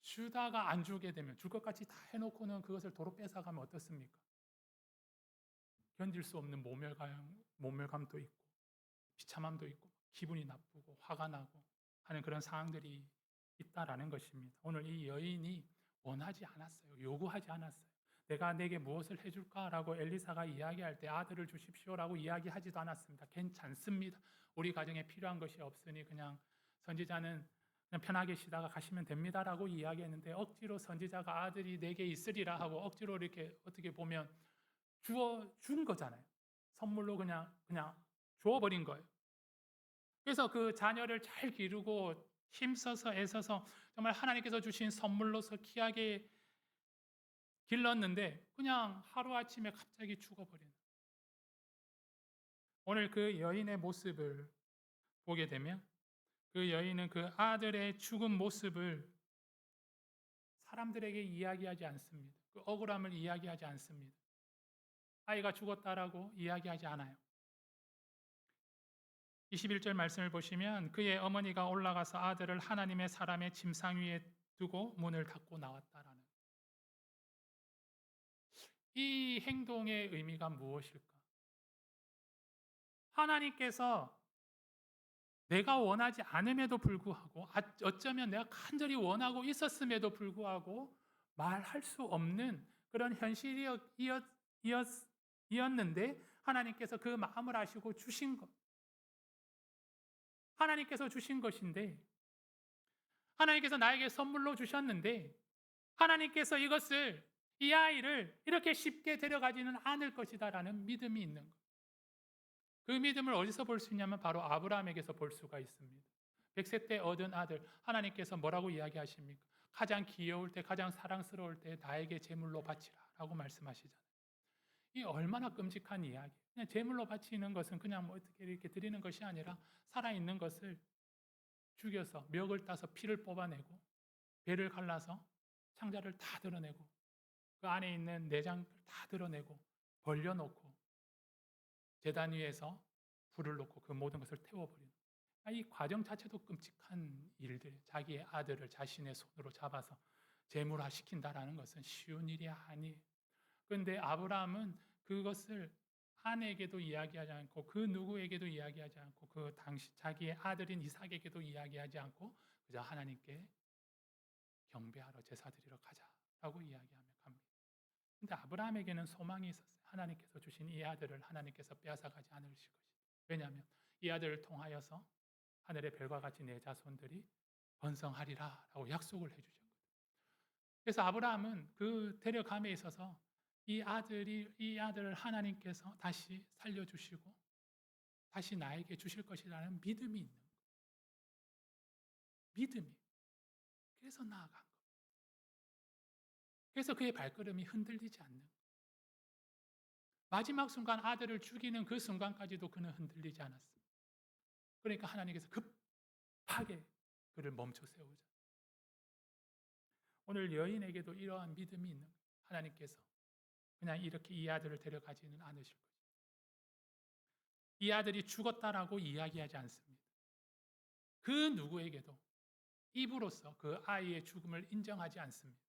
Speaker 2: 주다가 안 주게 되면 줄 것 같이 다 해놓고는 그것을 도로 뺏어가면 어떻습니까? 견딜 수 없는 모멸감도 있고 비참함도 있고 기분이 나쁘고 화가 나고 하는 그런 상황들이 있다라는 것입니다. 오늘 이 여인이 원하지 않았어요. 요구하지 않았어요. 내가 내게 무엇을 해줄까라고 엘리사가 이야기할 때 아들을 주십시오라고 이야기하지도 않았습니다. 괜찮습니다. 우리 가정에 필요한 것이 없으니 그냥 선지자는 그냥 편하게 쉬다가 가시면 됩니다라고 이야기했는데 억지로 선지자가 아들이 내게 있으리라 하고 억지로 이렇게 어떻게 보면 준 거잖아요. 선물로 그냥 주어버린 거예요. 그래서 그 자녀를 잘 기르고 힘써서 애써서 정말 하나님께서 주신 선물로서 귀하게 길렀는데 그냥 하루아침에 갑자기 죽어버리는. 오늘 그 여인의 모습을 보게 되면 그 여인은 그 아들의 죽은 모습을 사람들에게 이야기하지 않습니다. 그 억울함을 이야기하지 않습니다. 아이가 죽었다라고 이야기하지 않아요. 21절 말씀을 보시면 그의 어머니가 올라가서 아들을 하나님의 사람의 침상 위에 두고 문을 닫고 나왔다라는 이 행동의 의미가 무엇일까? 하나님께서 내가 원하지 않음에도 불구하고 어쩌면 내가 간절히 원하고 있었음에도 불구하고 말할 수 없는 그런 현실이었는데 하나님께서 그 마음을 아시고 주신 것. 하나님께서 주신 것인데 하나님께서 나에게 선물로 주셨는데 하나님께서 이 아이를 이렇게 쉽게 데려가지는 않을 것이다라는 믿음이 있는 것. 그 믿음을 어디서 볼 수 있냐면 바로 아브라함에게서 볼 수가 있습니다. 100세 때 얻은 아들, 하나님께서 뭐라고 이야기하십니까? 가장 귀여울 때, 가장 사랑스러울 때 나에게 제물로 바치라 라고 말씀하시잖아요. 이 얼마나 끔찍한 이야기. 그냥 제물로 바치는 것은 그냥 뭐 어떻게 이렇게 드리는 것이 아니라 살아있는 것을 죽여서 멱을 따서 피를 뽑아내고 배를 갈라서 창자를 다 드러내고 그 안에 있는 내장을 다 드러내고 벌려놓고 제단 위에서 불을 놓고 그 모든 것을 태워버리는 이 과정 자체도 끔찍한 일들. 자기의 아들을 자신의 손으로 잡아서 제물화 시킨다라는 것은 쉬운 일이 아니에요. 그런데 아브라함은 그것을 아내에게도 이야기하지 않고 그 누구에게도 이야기하지 않고 그 당시 자기의 아들인 이삭에게도 이야기하지 않고 그저 하나님께 경배하러 제사 드리러 가자라고 이야기하며 갑니다. 근데 아브라함에게는 소망이 있었어요. 하나님께서 주신 이 아들을 하나님께서 빼앗아가지 않으실 것이다. 왜냐하면 이 아들을 통하여서 하늘의 별과 같이 내 자손들이 번성하리라라고 약속을 해주셨거든요. 그래서 아브라함은 그 데려감에 있어서 이 아들을 하나님께서 다시 살려주시고 다시 나에게 주실 것이라는 믿음이 있는 거예요. 믿음이. 그래서 나아간 거예요. 그래서 그의 발걸음이 흔들리지 않는 거예요. 마지막 순간 아들을 죽이는 그 순간까지도 그는 흔들리지 않았습니다. 그러니까 하나님께서 급하게 그를 멈춰 세우자. 오늘 여인에게도 이러한 믿음이 있는 거예요. 하나님께서 그냥 이렇게 이 아들을 데려가지는 않으실 것이다. 이 아들이 죽었다라고 이야기하지 않습니다. 그 누구에게도 입으로써 그 아이의 죽음을 인정하지 않습니다.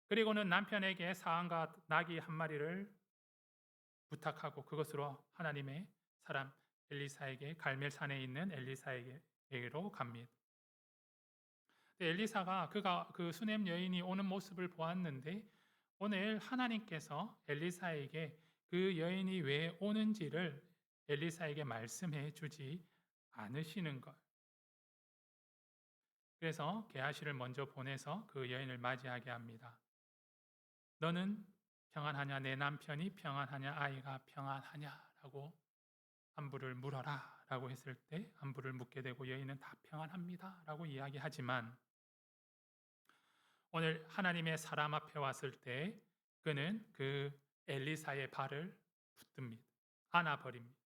Speaker 2: 그리고는 남편에게 사안과 나귀 한 마리를 부탁하고 그것으로 하나님의 사람 엘리사에게 갈멜산에 있는 엘리사에게로 갑니다. 엘리사가 그가 그 수넴 여인이 오는 모습을 보았는데 오늘 하나님께서 엘리사에게 그 여인이 왜 오는지를 엘리사에게 말씀해 주지 않으시는 것. 그래서 게하시를 먼저 보내서 그 여인을 맞이하게 합니다. 너는 평안하냐? 내 남편이 평안하냐? 아이가 평안하냐? 라고 안부를 물어라 라고 했을 때 안부를 묻게 되고 여인은 다 평안합니다 라고 이야기하지만 오늘 하나님의 사람 앞에 왔을 때 그는 그 엘리사의 발을 붙듭니다. 안아버립니다.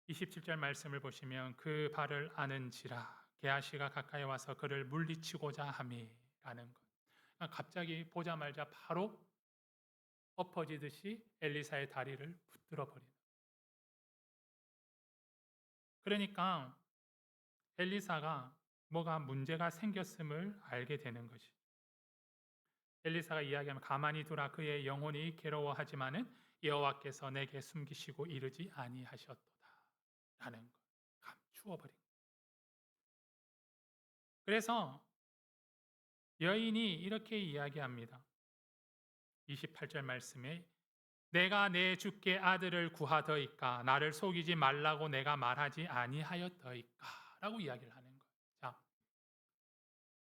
Speaker 2: 27절 말씀을 보시면 그 발을 안은지라 게하시가 가까이 와서 그를 물리치고자 함이라는 것. 갑자기 보자마자 바로 엎어지듯이 엘리사의 다리를 붙들어 버리는. 그러니까 엘리사가 뭐가 문제가 생겼음을 알게 되는 것이. 엘리사가 이야기하면 가만히 두라 그의 영혼이 괴로워하지만은 여호와께서 내게 숨기시고 이르지 아니하셨도다 라는 걸 감추어 버린 거예요. 그래서 여인이 이렇게 이야기합니다. 28절 말씀에 내가 내 주께 아들을 구하더이까 나를 속이지 말라고 내가 말하지 아니하였더이까 라고 이야기를 하는 거예요. 자,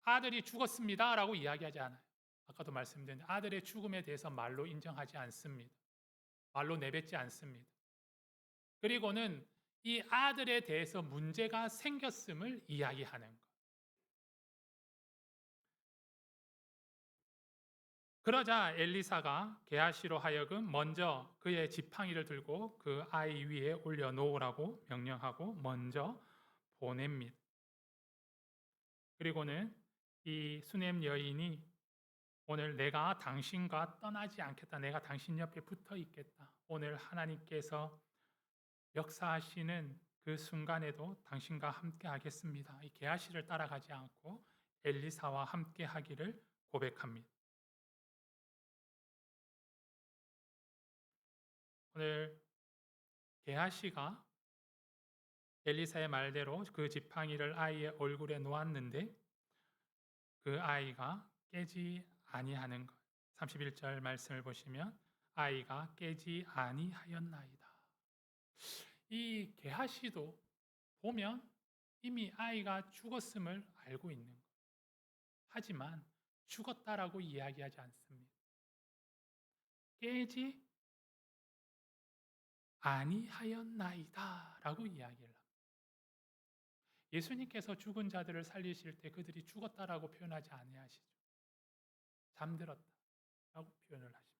Speaker 2: 아들이 죽었습니다 라고 이야기하지 않아요. 아까도 말씀드렸는데 아들의 죽음에 대해서 말로 인정하지 않습니다. 말로 내뱉지 않습니다. 그리고는 이 아들에 대해서 문제가 생겼음을 이야기하는 거예요. 그러자 엘리사가 게하시로 하여금 먼저 그의 지팡이를 들고 그 아이 위에 올려놓으라고 명령하고 먼저 보냅니다. 그리고는 이 수넴 여인이 오늘 내가 당신과 떠나지 않겠다. 내가 당신 옆에 붙어 있겠다. 오늘 하나님께서 역사하시는 그 순간에도 당신과 함께 하겠습니다. 이 게하시를 따라가지 않고 엘리사와 함께 하기를 고백합니다. 오늘 게하시가 엘리사의 말대로 그 지팡이를 아이의 얼굴에 놓았는데 그 아이가 깨지 아니하는 것. 31절 말씀을 보시면 아이가 깨지 아니하였나이다. 이 게하시도 보면 이미 아이가 죽었음을 알고 있는 것. 하지만 죽었다라고 이야기하지 않습니다. 깨지 아니하였나이다 라고 이야기를 합니다. 예수님께서 죽은 자들을 살리실 때 그들이 죽었다라고 표현하지 아니하시죠. 잠들었다라고 표현을 하십니다.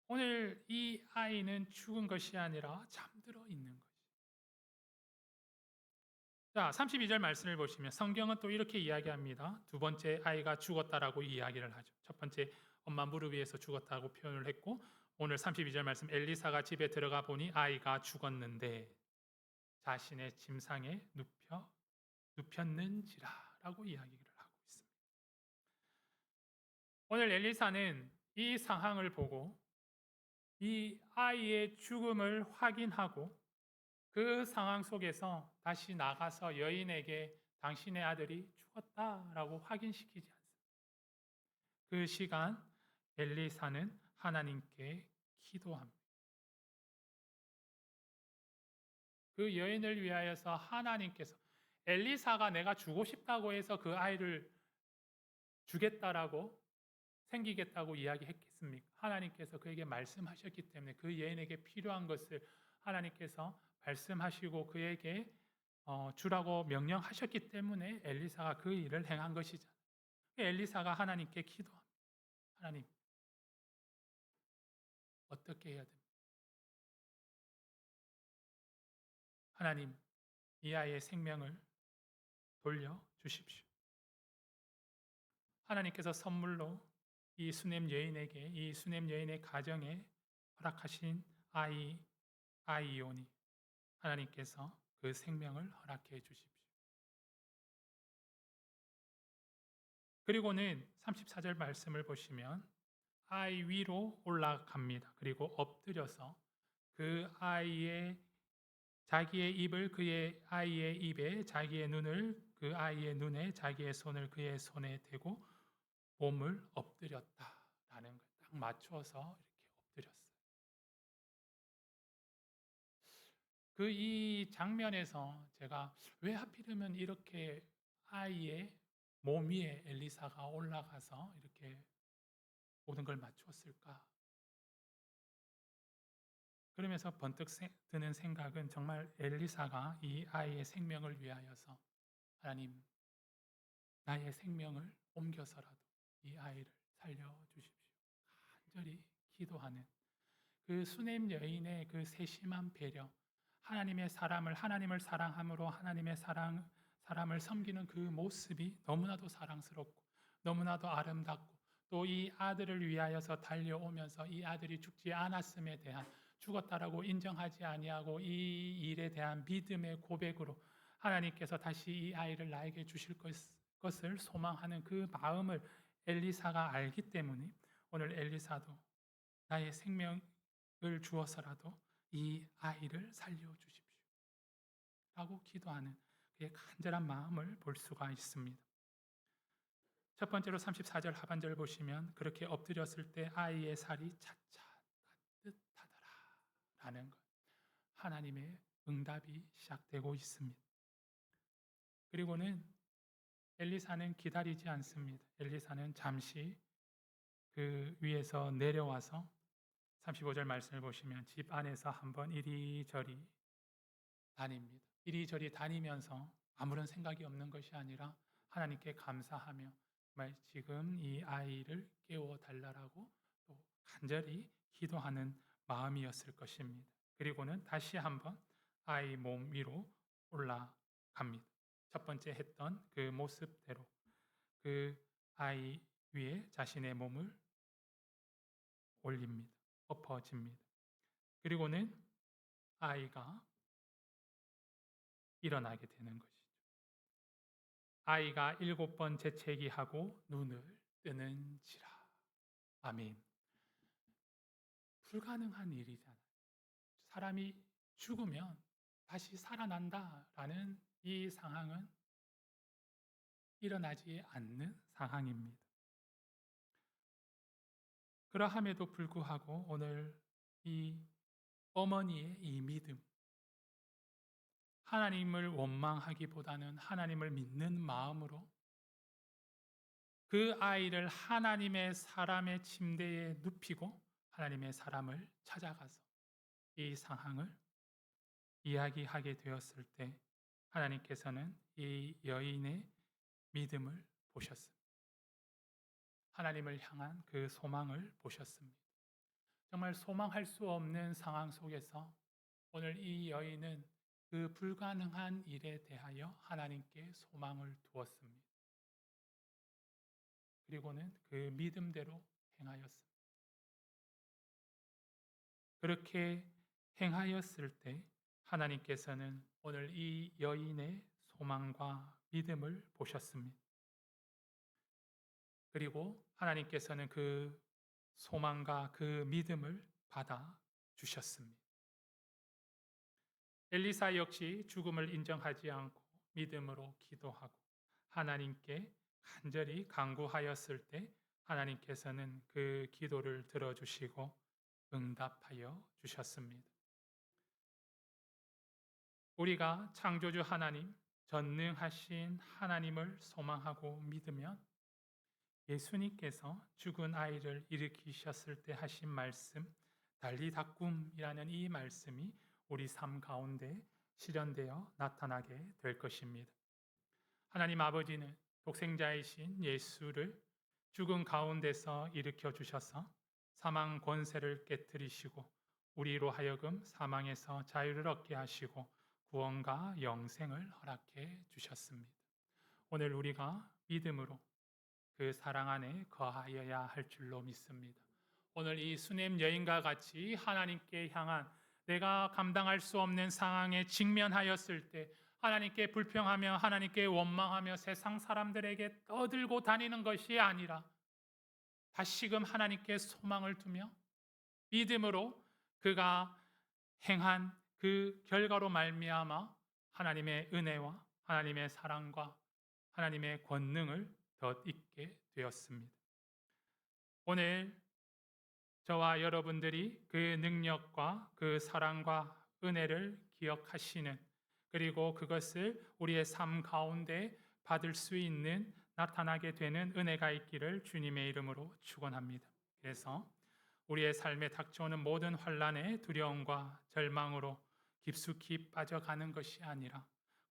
Speaker 2: 오늘 이 아이는 죽은 것이 아니라 잠들어 있는 것이죠. 자, 32절 말씀을 보시면 성경은 또 이렇게 이야기합니다. 두 번째 아이가 죽었다라고 이야기를 하죠. 첫 번째 엄마 무릎 위에서 죽었다고 표현을 했고 오늘 32절 말씀 엘리사가 집에 들어가 보니 아이가 죽었는데 자신의 침상에 눕혔는지라라고 이야기를 하고 있습니다. 오늘 엘리사는 이 상황을 보고 이 아이의 죽음을 확인하고 그 상황 속에서 다시 나가서 여인에게 당신의 아들이 죽었다라고 확인시키지 않습니다. 그 시간 엘리사는 하나님께 기도합니다. 그 여인을 위하여서 하나님께서 엘리사가 내가 주고 싶다고 해서 그 아이를 주겠다라고 생기겠다고 이야기했겠습니까? 하나님께서 그에게 말씀하셨기 때문에 그 여인에게 필요한 것을 하나님께서 말씀하시고 그에게 주라고 명령하셨기 때문에 엘리사가 그 일을 행한 것이잖아요. 엘리사가 하나님께 기도합니다. 하나님, 어떻게 해야 됩니까? 하나님, 이 아이의 생명을 돌려주십시오. 하나님께서 선물로 이 수넴 여인에게, 이 수넴 여인의 가정에 허락하신 아이오니 하나님께서 그 생명을 허락해 주십시오. 그리고는 34절 말씀을 보시면 아이 위로 올라갑니다. 그리고 엎드려서 그 아이의 자기의 입을 그의 아이의 입에 자기의 눈을 그 아이의 눈에 자기의 손을 그의 손에 대고 몸을 엎드렸다라는 걸 딱 맞춰서 이렇게 엎드렸어요. 그 이 장면에서 제가 왜 하필이면 이렇게 아이의 몸 위에 엘리사가 올라가서 이렇게 모든 걸 맞추었을까? 그러면서 번뜩 드는 생각은 정말 엘리사가 이 아이의 생명을 위하여서 하나님, 나의 생명을 옮겨서라도 이 아이를 살려주십시오. 간절히 기도하는 그 수넴 여인의 그 세심한 배려, 하나님을 사랑함으로 하나님의 사람을 섬기는 그 모습이 너무나도 사랑스럽고 너무나도 아름답고 또 이 아들을 위하여서 달려오면서 이 아들이 죽지 않았음에 대한 죽었다라고 인정하지 아니하고 이 일에 대한 믿음의 고백으로 하나님께서 다시 이 아이를 나에게 주실 것을 소망하는 그 마음을 엘리사가 알기 때문에 오늘 엘리사도 나의 생명을 주어서라도 이 아이를 살려주십시오 라고 기도하는 그의 간절한 마음을 볼 수가 있습니다. 첫 번째로 34절 하반절 보시면 그렇게 엎드렸을 때 아이의 살이 차차 따뜻하더라 라는 것, 하나님의 응답이 시작되고 있습니다. 그리고는 엘리사는 기다리지 않습니다. 엘리사는 잠시 그 위에서 내려와서 35절 말씀을 보시면 집 안에서 한번 이리저리 다닙니다. 이리저리 다니면서 아무런 생각이 없는 것이 아니라 하나님께 감사하며 정말 지금 이 아이를 깨워달라고 또 간절히 기도하는 마음이었을 것입니다. 그리고는 다시 한번 아이 몸 위로 올라갑니다. 첫 번째 했던 그 모습대로 그 아이 위에 자신의 몸을 올립니다. 엎어집니다. 그리고는 아이가 일어나게 되는 것이죠. 아이가 7번 재채기하고 눈을 뜨는지라. 아멘. 불가능한 일이잖아요. 사람이 죽으면 다시 살아난다라는 이 상황은 일어나지 않는 상황입니다. 그러함에도 불구하고 오늘 이 어머니의 이 믿음, 하나님을 원망하기보다는 하나님을 믿는 마음으로 그 아이를 하나님의 사람의 침대에 눕히고 하나님의 사람을 찾아가서 이 상황을 이야기하게 되었을 때 하나님께서는 이 여인의 믿음을 보셨습니다. 하나님을 향한 그 소망을 보셨습니다. 정말 소망할 수 없는 상황 속에서 오늘 이 여인은 그 불가능한 일에 대하여 하나님께 소망을 두었습니다. 그리고는 그 믿음대로 행하였습니다. 그렇게 행하였을 때 하나님께서는 오늘 이 여인의 소망과 믿음을 보셨습니다. 그리고 하나님께서는 그 소망과 그 믿음을 받아 주셨습니다. 엘리사 역시 죽음을 인정하지 않고 믿음으로 기도하고 하나님께 간절히 간구하였을 때 하나님께서는 그 기도를 들어주시고 응답하여 주셨습니다. 우리가 창조주 하나님, 전능하신 하나님을 소망하고 믿으면 예수님께서 죽은 아이를 일으키셨을 때 하신 말씀, 달리다꿈이라는 이 말씀이 우리 삶 가운데 실현되어 나타나게 될 것입니다. 하나님 아버지는 독생자이신 예수를 죽은 가운데서 일으켜 주셔서 사망 권세를 깨뜨리시고 우리로 하여금 사망에서 자유를 얻게 하시고 구원과 영생을 허락해 주셨습니다. 오늘 우리가 믿음으로 그 사랑 안에 거하여야 할 줄로 믿습니다. 오늘 이 수넴 여인과 같이 하나님께 향한 내가 감당할 수 없는 상황에 직면하였을 때 하나님께 불평하며 하나님께 원망하며 세상 사람들에게 떠들고 다니는 것이 아니라 다시금 하나님께 소망을 두며 믿음으로 그가 행한 그 결과로 말미암아 하나님의 은혜와 하나님의 사랑과 하나님의 권능을 덧입게 되었습니다. 오늘 저와 여러분들이 그 능력과 그 사랑과 은혜를 기억하시는 그리고 그것을 우리의 삶 가운데 받을 수 있는 나타나게 되는 은혜가 있기를 주님의 이름으로 축원합니다. 그래서 우리의 삶에 닥쳐오는 모든 환난의 두려움과 절망으로 깊숙이 빠져가는 것이 아니라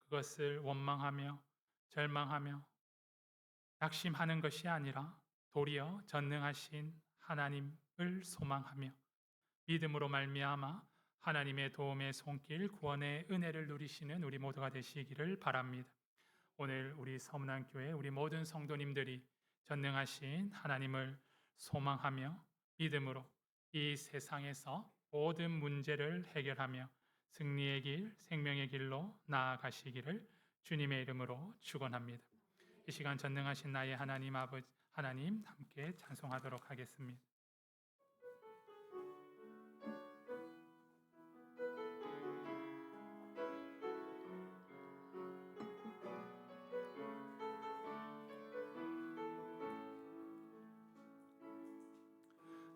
Speaker 2: 그것을 원망하며 절망하며 낙심하는 것이 아니라 도리어 전능하신 하나님을 소망하며 믿음으로 말미암아 하나님의 도움의 손길 구원의 은혜를 누리시는 우리 모두가 되시기를 바랍니다. 오늘 우리 서문안교회 우리 모든 성도님들이 전능하신 하나님을 소망하며 믿음으로 이 세상에서 모든 문제를 해결하며 승리의 길, 생명의 길로 나아가시기를 주님의 이름으로 축원합니다. 이 시간 전능하신 나의 하나님 아버지 하나님 함께 찬송하도록 하겠습니다.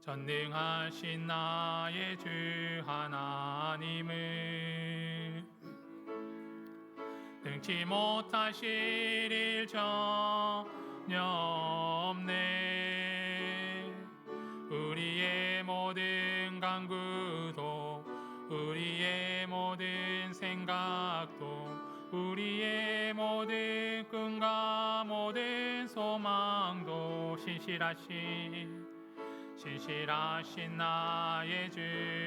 Speaker 2: 전능하신 나의 주 하나님을 능치 못하실 일 전혀 없네. 우리의 모든 간구도 우리의 모든 생각도 우리의 모든 꿈과 모든 소망도 신실하신 나의 주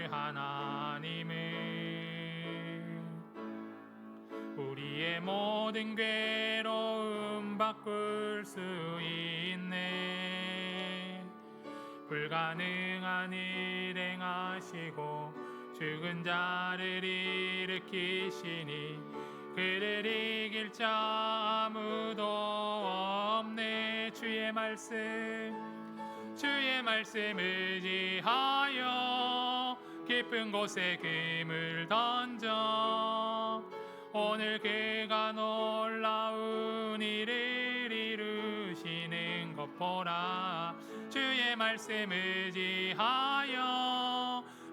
Speaker 2: 하나님을 우리의 모든 괴로움 바꿀 수 있네. 불가능한 일 행하시고 죽은 자를 일으키시니 그를 이길 자 아무도 없네. 주의 말씀 의지하여 깊은 곳에 금을 던져 오늘 그가 놀라운 일을 이루시는 것 보라. 주의 말씀 의지하여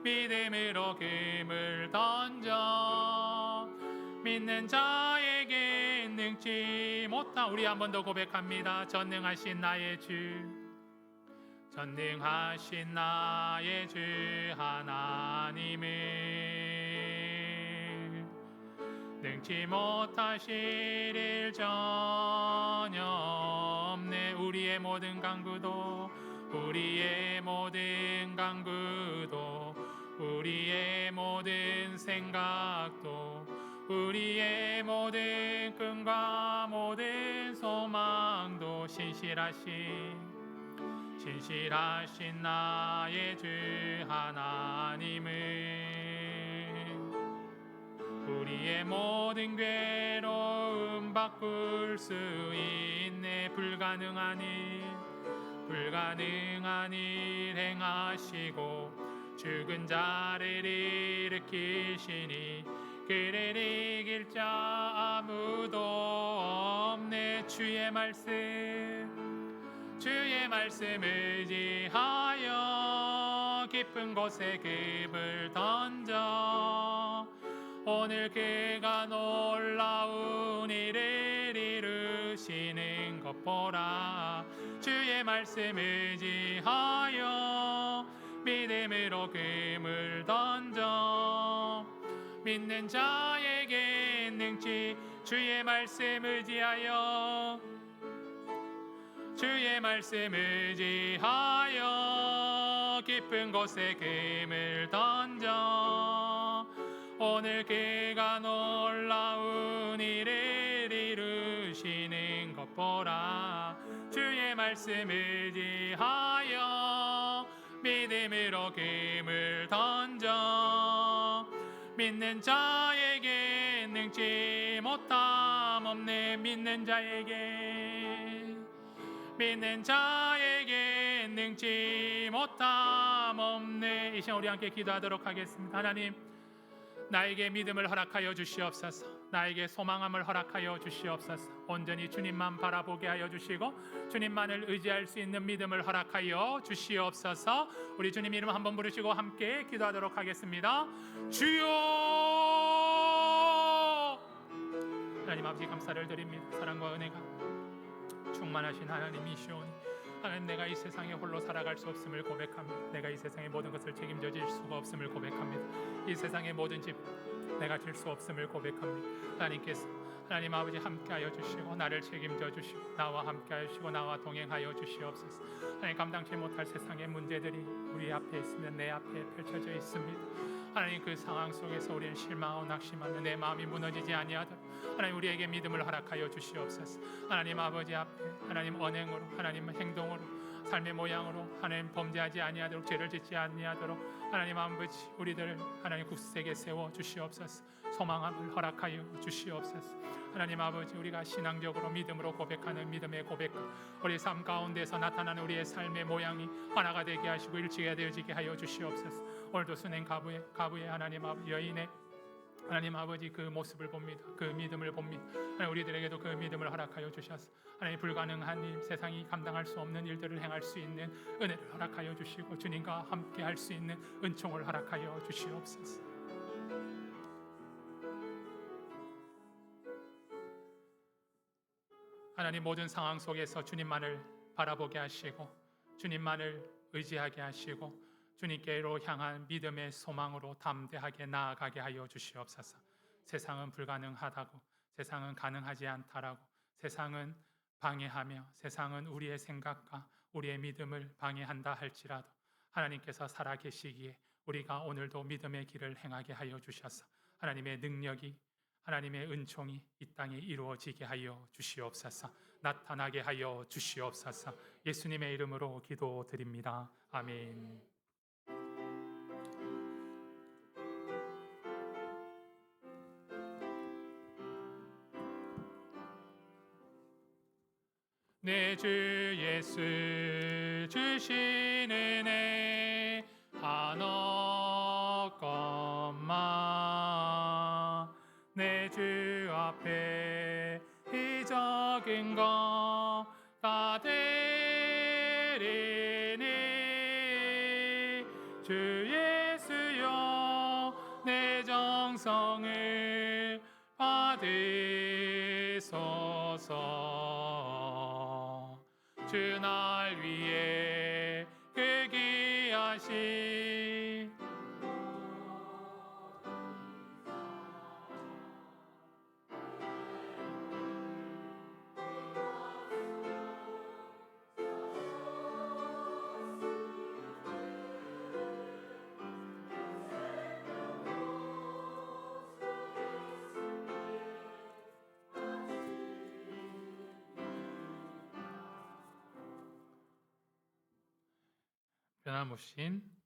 Speaker 2: 믿음으로 금을 던져 믿는 자에게 능치 못한 우리 한 번 더 고백합니다. 전능하신 나의 주 하나님을 능치 못하실 일 전혀 없네. 우리의 모든 간구도 우리의 모든 생각도 우리의 모든 꿈과 모든 소망도 신실하신 나의 주 하나님을 우리의 모든 괴로움 바꿀 수 있네. 불가능한 일 행하시고 죽은 자를 일으키시니 그를 이길 자 아무도 없네. 주의 말씀 의지하여 깊은 곳에 금을 던져 오늘 그가 놀라운 일을 이루시는 것 보라. 주의 말씀 의지하여 믿음으로 금을 던져 믿는 자에게 능치 주의 말씀 의지하여 깊은 곳에 금을 던져 오늘 그가 놀라운 일을 이루시는 것 보라. 주의 말씀 의지하여 믿음으로 금을 던져 믿는 자에게 능치 못함 없네. 믿는 자에게 능치 못함 없네. 이 시간 우리 함께 기도하도록 하겠습니다. 하나님, 나에게 믿음을 허락하여 주시옵소서. 나에게 소망함을 허락하여 주시옵소서. 온전히 주님만 바라보게 하여 주시고 주님만을 의지할 수 있는 믿음을 허락하여 주시옵소서. 우리 주님 이름 한번 부르시고 함께 기도하도록 하겠습니다. 주여! 하나님 아버지 감사를 드립니다. 사랑과 은혜가 충만하신 하나님이시오니 하나님, 내가 이 세상에 홀로 살아갈 수 없음을 고백합니다. 내가 이 세상의 모든 것을 책임져 질 수가 없음을 고백합니다. 이 세상의 모든 집 내가 질 수 없음을 고백합니다. 하나님께서 하나님 아버지 함께하여 주시고 나를 책임져 주시고 나와 함께하여 주시고 나와 동행하여 주시옵소서. 하나님, 감당치 못할 세상의 문제들이 우리 앞에 있으면 내 앞에 펼쳐져 있습니다. 하나님, 그 상황 속에서 우리는 실망하고 낙심하는 내 마음이 무너지지 아니하도록 하나님 우리에게 믿음을 허락하여 주시옵소서. 하나님 아버지 앞에 하나님 언행으로 하나님 행동으로 삶의 모양으로 하나님 범죄하지 아니하도록 죄를 짓지 아니하도록 하나님 아버지 우리들을 하나님 굳세게 세워 주시옵소서. 소망함을 허락하여 주시옵소서. 하나님 아버지, 우리가 신앙적으로 믿음으로 고백하는 믿음의 고백, 우리 삶 가운데서 나타나는 우리의 삶의 모양이 하나가 되게 하시고 일치가 되어지게 하여 주시옵소서. 오늘도 순행 가부의 하나님 아버지 여인의 하나님 아버지 그 모습을 봅니다. 그 믿음을 봅니다. 하나님 우리들에게도 그 믿음을 허락하여 주셔서 하나님 불가능한 일, 세상이 감당할 수 없는 일들을 행할 수 있는 은혜를 허락하여 주시고 주님과 함께 할 수 있는 은총을 허락하여 주시옵소서. 하나님 모든 상황 속에서 주님만을 바라보게 하시고 주님만을 의지하게 하시고 주님께로 향한 믿음의 소망으로 담대하게 나아가게 하여 주시옵소서. 세상은 불가능하다고, 세상은 가능하지 않다라고, 세상은 방해하며 세상은 우리의 생각과 우리의 믿음을 방해한다 할지라도 하나님께서 살아계시기에 우리가 오늘도 믿음의 길을 행하게 하여 주셔서 하나님의 능력이, 하나님의 은총이 이 땅에 이루어지게 하여 주시옵소서. 나타나게 하여 주시옵소서. 예수님의 이름으로 기도드립니다. 아멘. 내 주 예수 주신 은혜 한없건마 내 주 앞에 이 적은 것 다 되리니 주 예수여 내 정성을 받으소서. 주 날 위해 그 귀하신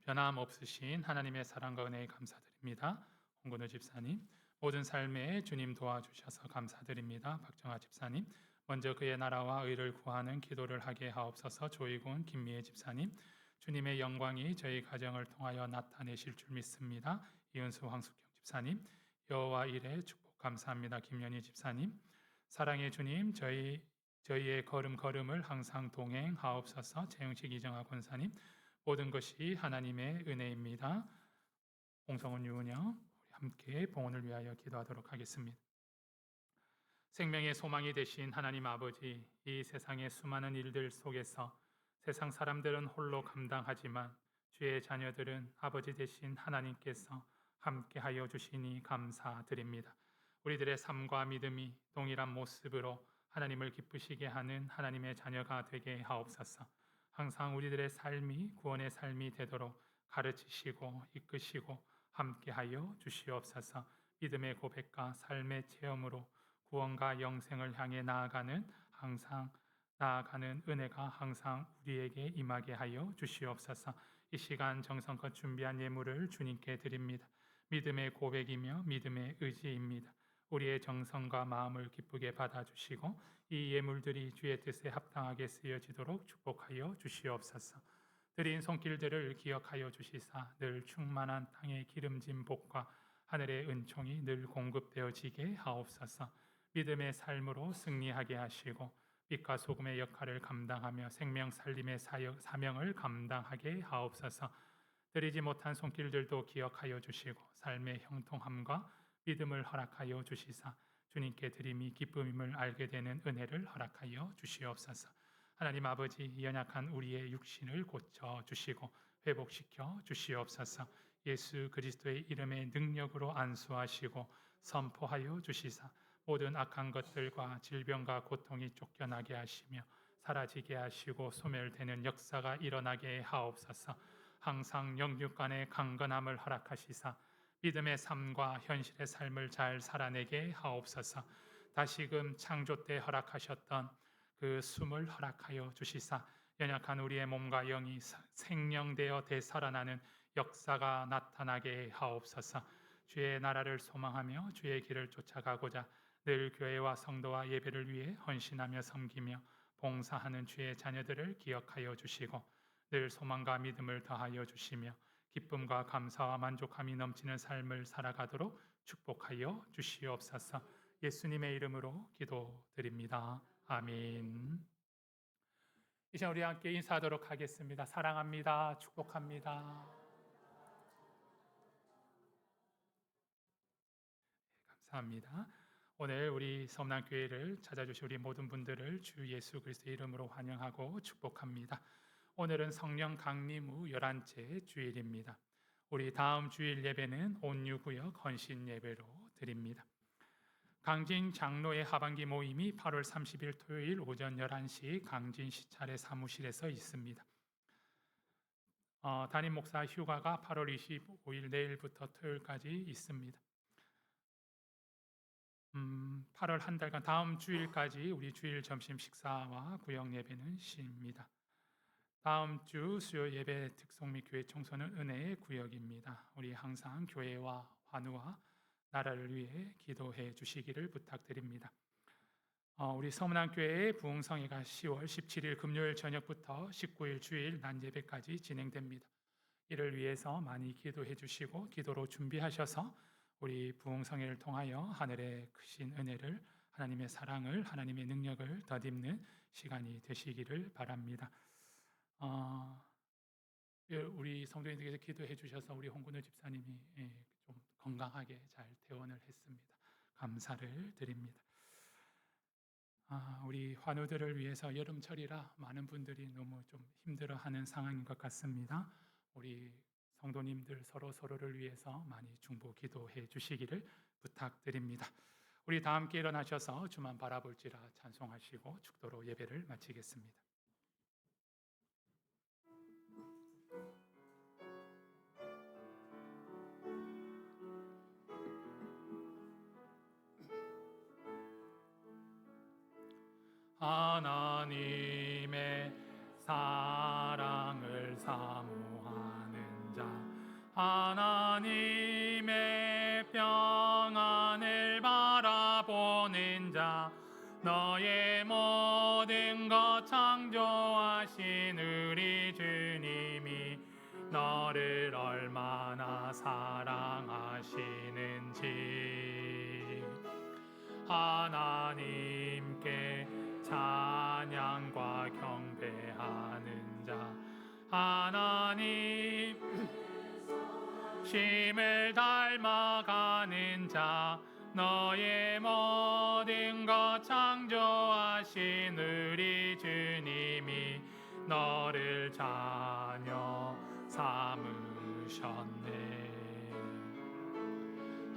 Speaker 2: 변함없으신 하나님의 사랑과 은혜에 감사드립니다. 홍근우 집사님, 모든 삶에 주님 도와주셔서 감사드립니다. 박정아 집사님, 먼저 그의 나라와 의를 구하는 기도를 하게 하옵소서. 조이군 김미애 집사님, 주님의 영광이 저희 가정을 통하여 나타내실 줄 믿습니다. 이은수 황숙경 집사님, 여호와 일에 축복 감사합니다. 김연희 집사님, 사랑의 주님, 저희의 걸음걸음을 항상 동행하옵소서. 최영식 이정아 권사님, 모든 것이 하나님의 은혜입니다. 홍성훈 유은영, 우리 함께 봉헌을 위하여 기도하도록 하겠습니다. 생명의 소망이 되신 하나님 아버지, 이 세상의 수많은 일들 속에서 세상 사람들은 홀로 감당하지만 주의 자녀들은 아버지 되신 하나님께서 함께하여 주시니 감사드립니다. 우리들의 삶과 믿음이 동일한 모습으로 하나님을 기쁘시게 하는 하나님의 자녀가 되게 하옵소서. 항상 우리들의 삶이 구원의 삶이 되도록 가르치시고 이끄시고 함께하여 주시옵소서. 믿음의 고백과 삶의 체험으로 구원과 영생을 향해 항상 나아가는 은혜가 항상 우리에게 임하게 하여 주시옵소서. 이 시간 정성껏 준비한 예물을 주님께 드립니다. 믿음의 고백이며 믿음의 의지입니다. 우리의 정성과 마음을 기쁘게 받아주시고 이 예물들이 주의 뜻에 합당하게 쓰여지도록 축복하여 주시옵소서. 드린 손길들을 기억하여 주시사 늘 충만한 땅의 기름진 복과 하늘의 은총이 늘 공급되어지게 하옵소서. 믿음의 삶으로 승리하게 하시고 빛과 소금의 역할을 감당하며 생명 살림의 사명을 감당하게 하옵소서. 드리지 못한 손길들도 기억하여 주시고 삶의 형통함과 믿음을 허락하여 주시사 주님께 드림이 기쁨임을 알게 되는 은혜를 허락하여 주시옵소서. 하나님 아버지, 연약한 우리의 육신을 고쳐 주시고 회복시켜 주시옵소서. 예수 그리스도의 이름의 능력으로 안수하시고 선포하여 주시사 모든 악한 것들과 질병과 고통이 쫓겨나게 하시며 사라지게 하시고 소멸되는 역사가 일어나게 하옵소서. 항상 영육 간의 강건함을 허락하시사 믿음의 삶과 현실의 삶을 잘 살아내게 하옵소서. 다시금 창조 때 허락하셨던 그 숨을 허락하여 주시사 연약한 우리의 몸과 영이 생명되어 되살아나는 역사가 나타나게 하옵소서. 주의 나라를 소망하며 주의 길을 쫓아가고자 늘 교회와 성도와 예배를 위해 헌신하며 섬기며 봉사하는 주의 자녀들을 기억하여 주시고 늘 소망과 믿음을 더하여 주시며 기쁨과 감사와 만족함이 넘치는 삶을 살아가도록 축복하여 주시옵소서. 예수님의 이름으로 기도드립니다. 아멘. 이제 우리 함께 인사하도록 하겠습니다. 사랑합니다. 축복합니다. 감사합니다. 오늘 우리 섬남교회를 찾아주신 우리 모든 분들을 주 예수 그리스도의 이름으로 환영하고 축복합니다. 오늘은 성령 강림 후 11째 주일입니다. 우리 다음 주일 예배는 온유구역 헌신 예배로 드립니다. 강진 장로의 하반기 모임이 8월 30일 토요일 오전 11시 강진 시찰의 사무실에서 있습니다. 담임 목사 휴가가 8월 25일 내일부터 토요일까지 있습니다. 8월 한 달간 다음 주일까지 우리 주일 점심 식사와 구역 예배는 쉽니다. 다음 주 수요 예배 특송 및 교회 청소는 은혜의 구역입니다. 우리 항상 교회와 환우와 나라를 위해 기도해 주시기를 부탁드립니다. 우리 서문안교회의 부흥성회가 10월 17일 금요일 저녁부터 19일 주일 낮 예배까지 진행됩니다. 이를 위해서 많이 기도해 주시고 기도로 준비하셔서 우리 부흥성회를 통하여 하늘의 크신 은혜를, 하나님의 사랑을, 하나님의 능력을 덧입는 시간이 되시기를 바랍니다. 우리 성도님들께서 기도해 주셔서 우리 홍근우 집사님이 좀 건강하게 잘 퇴원을 했습니다. 감사를 드립니다. 우리 환우들을 위해서 여름철이라 많은 분들이 너무 좀 힘들어하는 상황인 것 같습니다. 우리 성도님들 서로를 위해서 많이 중보 기도해 주시기를 부탁드립니다. 우리 다 함께 일어나셔서 주만 바라볼지라 찬송하시고 축도로 예배를 마치겠습니다. 하나님의 사랑을 사모하는 자, 하나님의 평안을 바라보는 자, 너의 모든 것 창조하신 우리 주님이 너를 얼마나 사랑하시는지 하나님께 찬양과 경배하는 자, 하나님 심을 닮아가는 자, 너의 모든 것 창조하신 우리 주님이 너를 자녀 삼으셨네.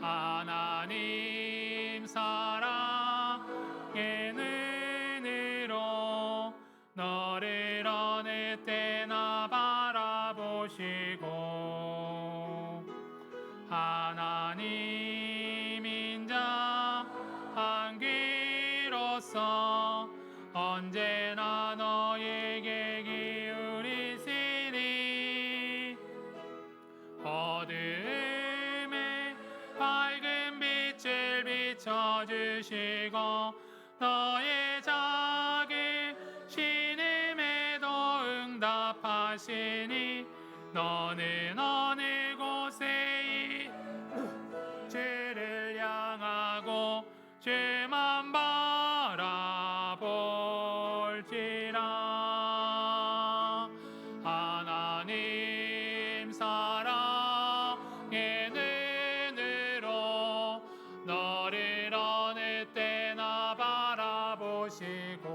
Speaker 2: 하나님 사랑의 눈으로 너를 어느 때나 바라보시고 하나님 인자 한 귀로서 언제나 너에게 기울이시니 어둠에 밝은 빛을 비춰주시고 너의 작은 신음에도 응답하시니 너는 어느 곳에 주를 향하고 주만 바라볼지라. 하나님 사랑의 눈으로 너를 어느 때나 바라보시고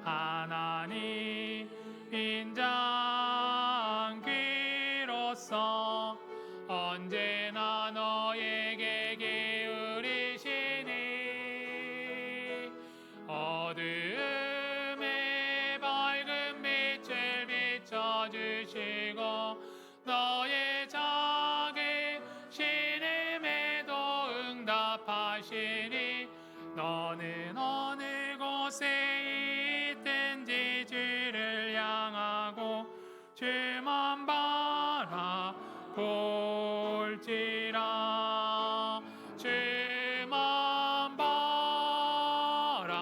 Speaker 2: 하나님 인자한 귀로서 언제나 너에게 기울이시니 어둠에 밝은 빛을 비춰주시고 너의 작은 신음에도 응답하시니 너는 어느 곳에 있든지 주를 향하고 주만 바라볼지라. 주만 바라볼지라.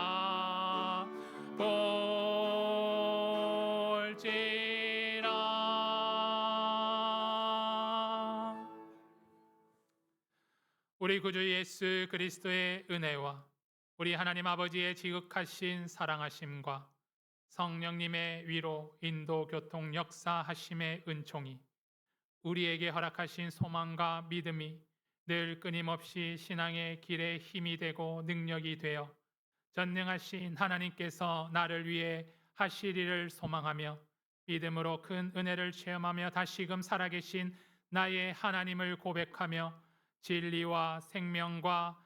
Speaker 2: 우리 구주 예수 그리스도의 은혜와 우리 하나님 아버지의 지극하신 사랑하심과 성령님의 위로 인도 교통 역사하심의 은총이 우리에게 허락하신 소망과 믿음이 늘 끊임없이 신앙의 길에 힘이 되고 능력이 되어 전능하신 하나님께서 나를 위해 하실 일을 소망하며 믿음으로 큰 은혜를 체험하며 다시금 살아계신 나의 하나님을 고백하며 진리와 생명과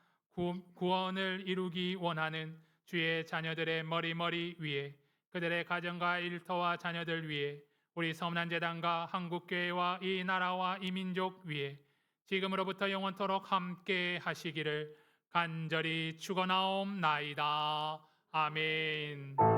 Speaker 2: 구원을 이루기 원하는 주의 자녀들의 머리머리 위에 그들의 가정과 일터와 자녀들 위에 우리 서문안재단과 한국교회와 이 나라와 이 민족 위에 지금으로부터 영원토록 함께 하시기를 간절히 축원하옵나이다. 아멘.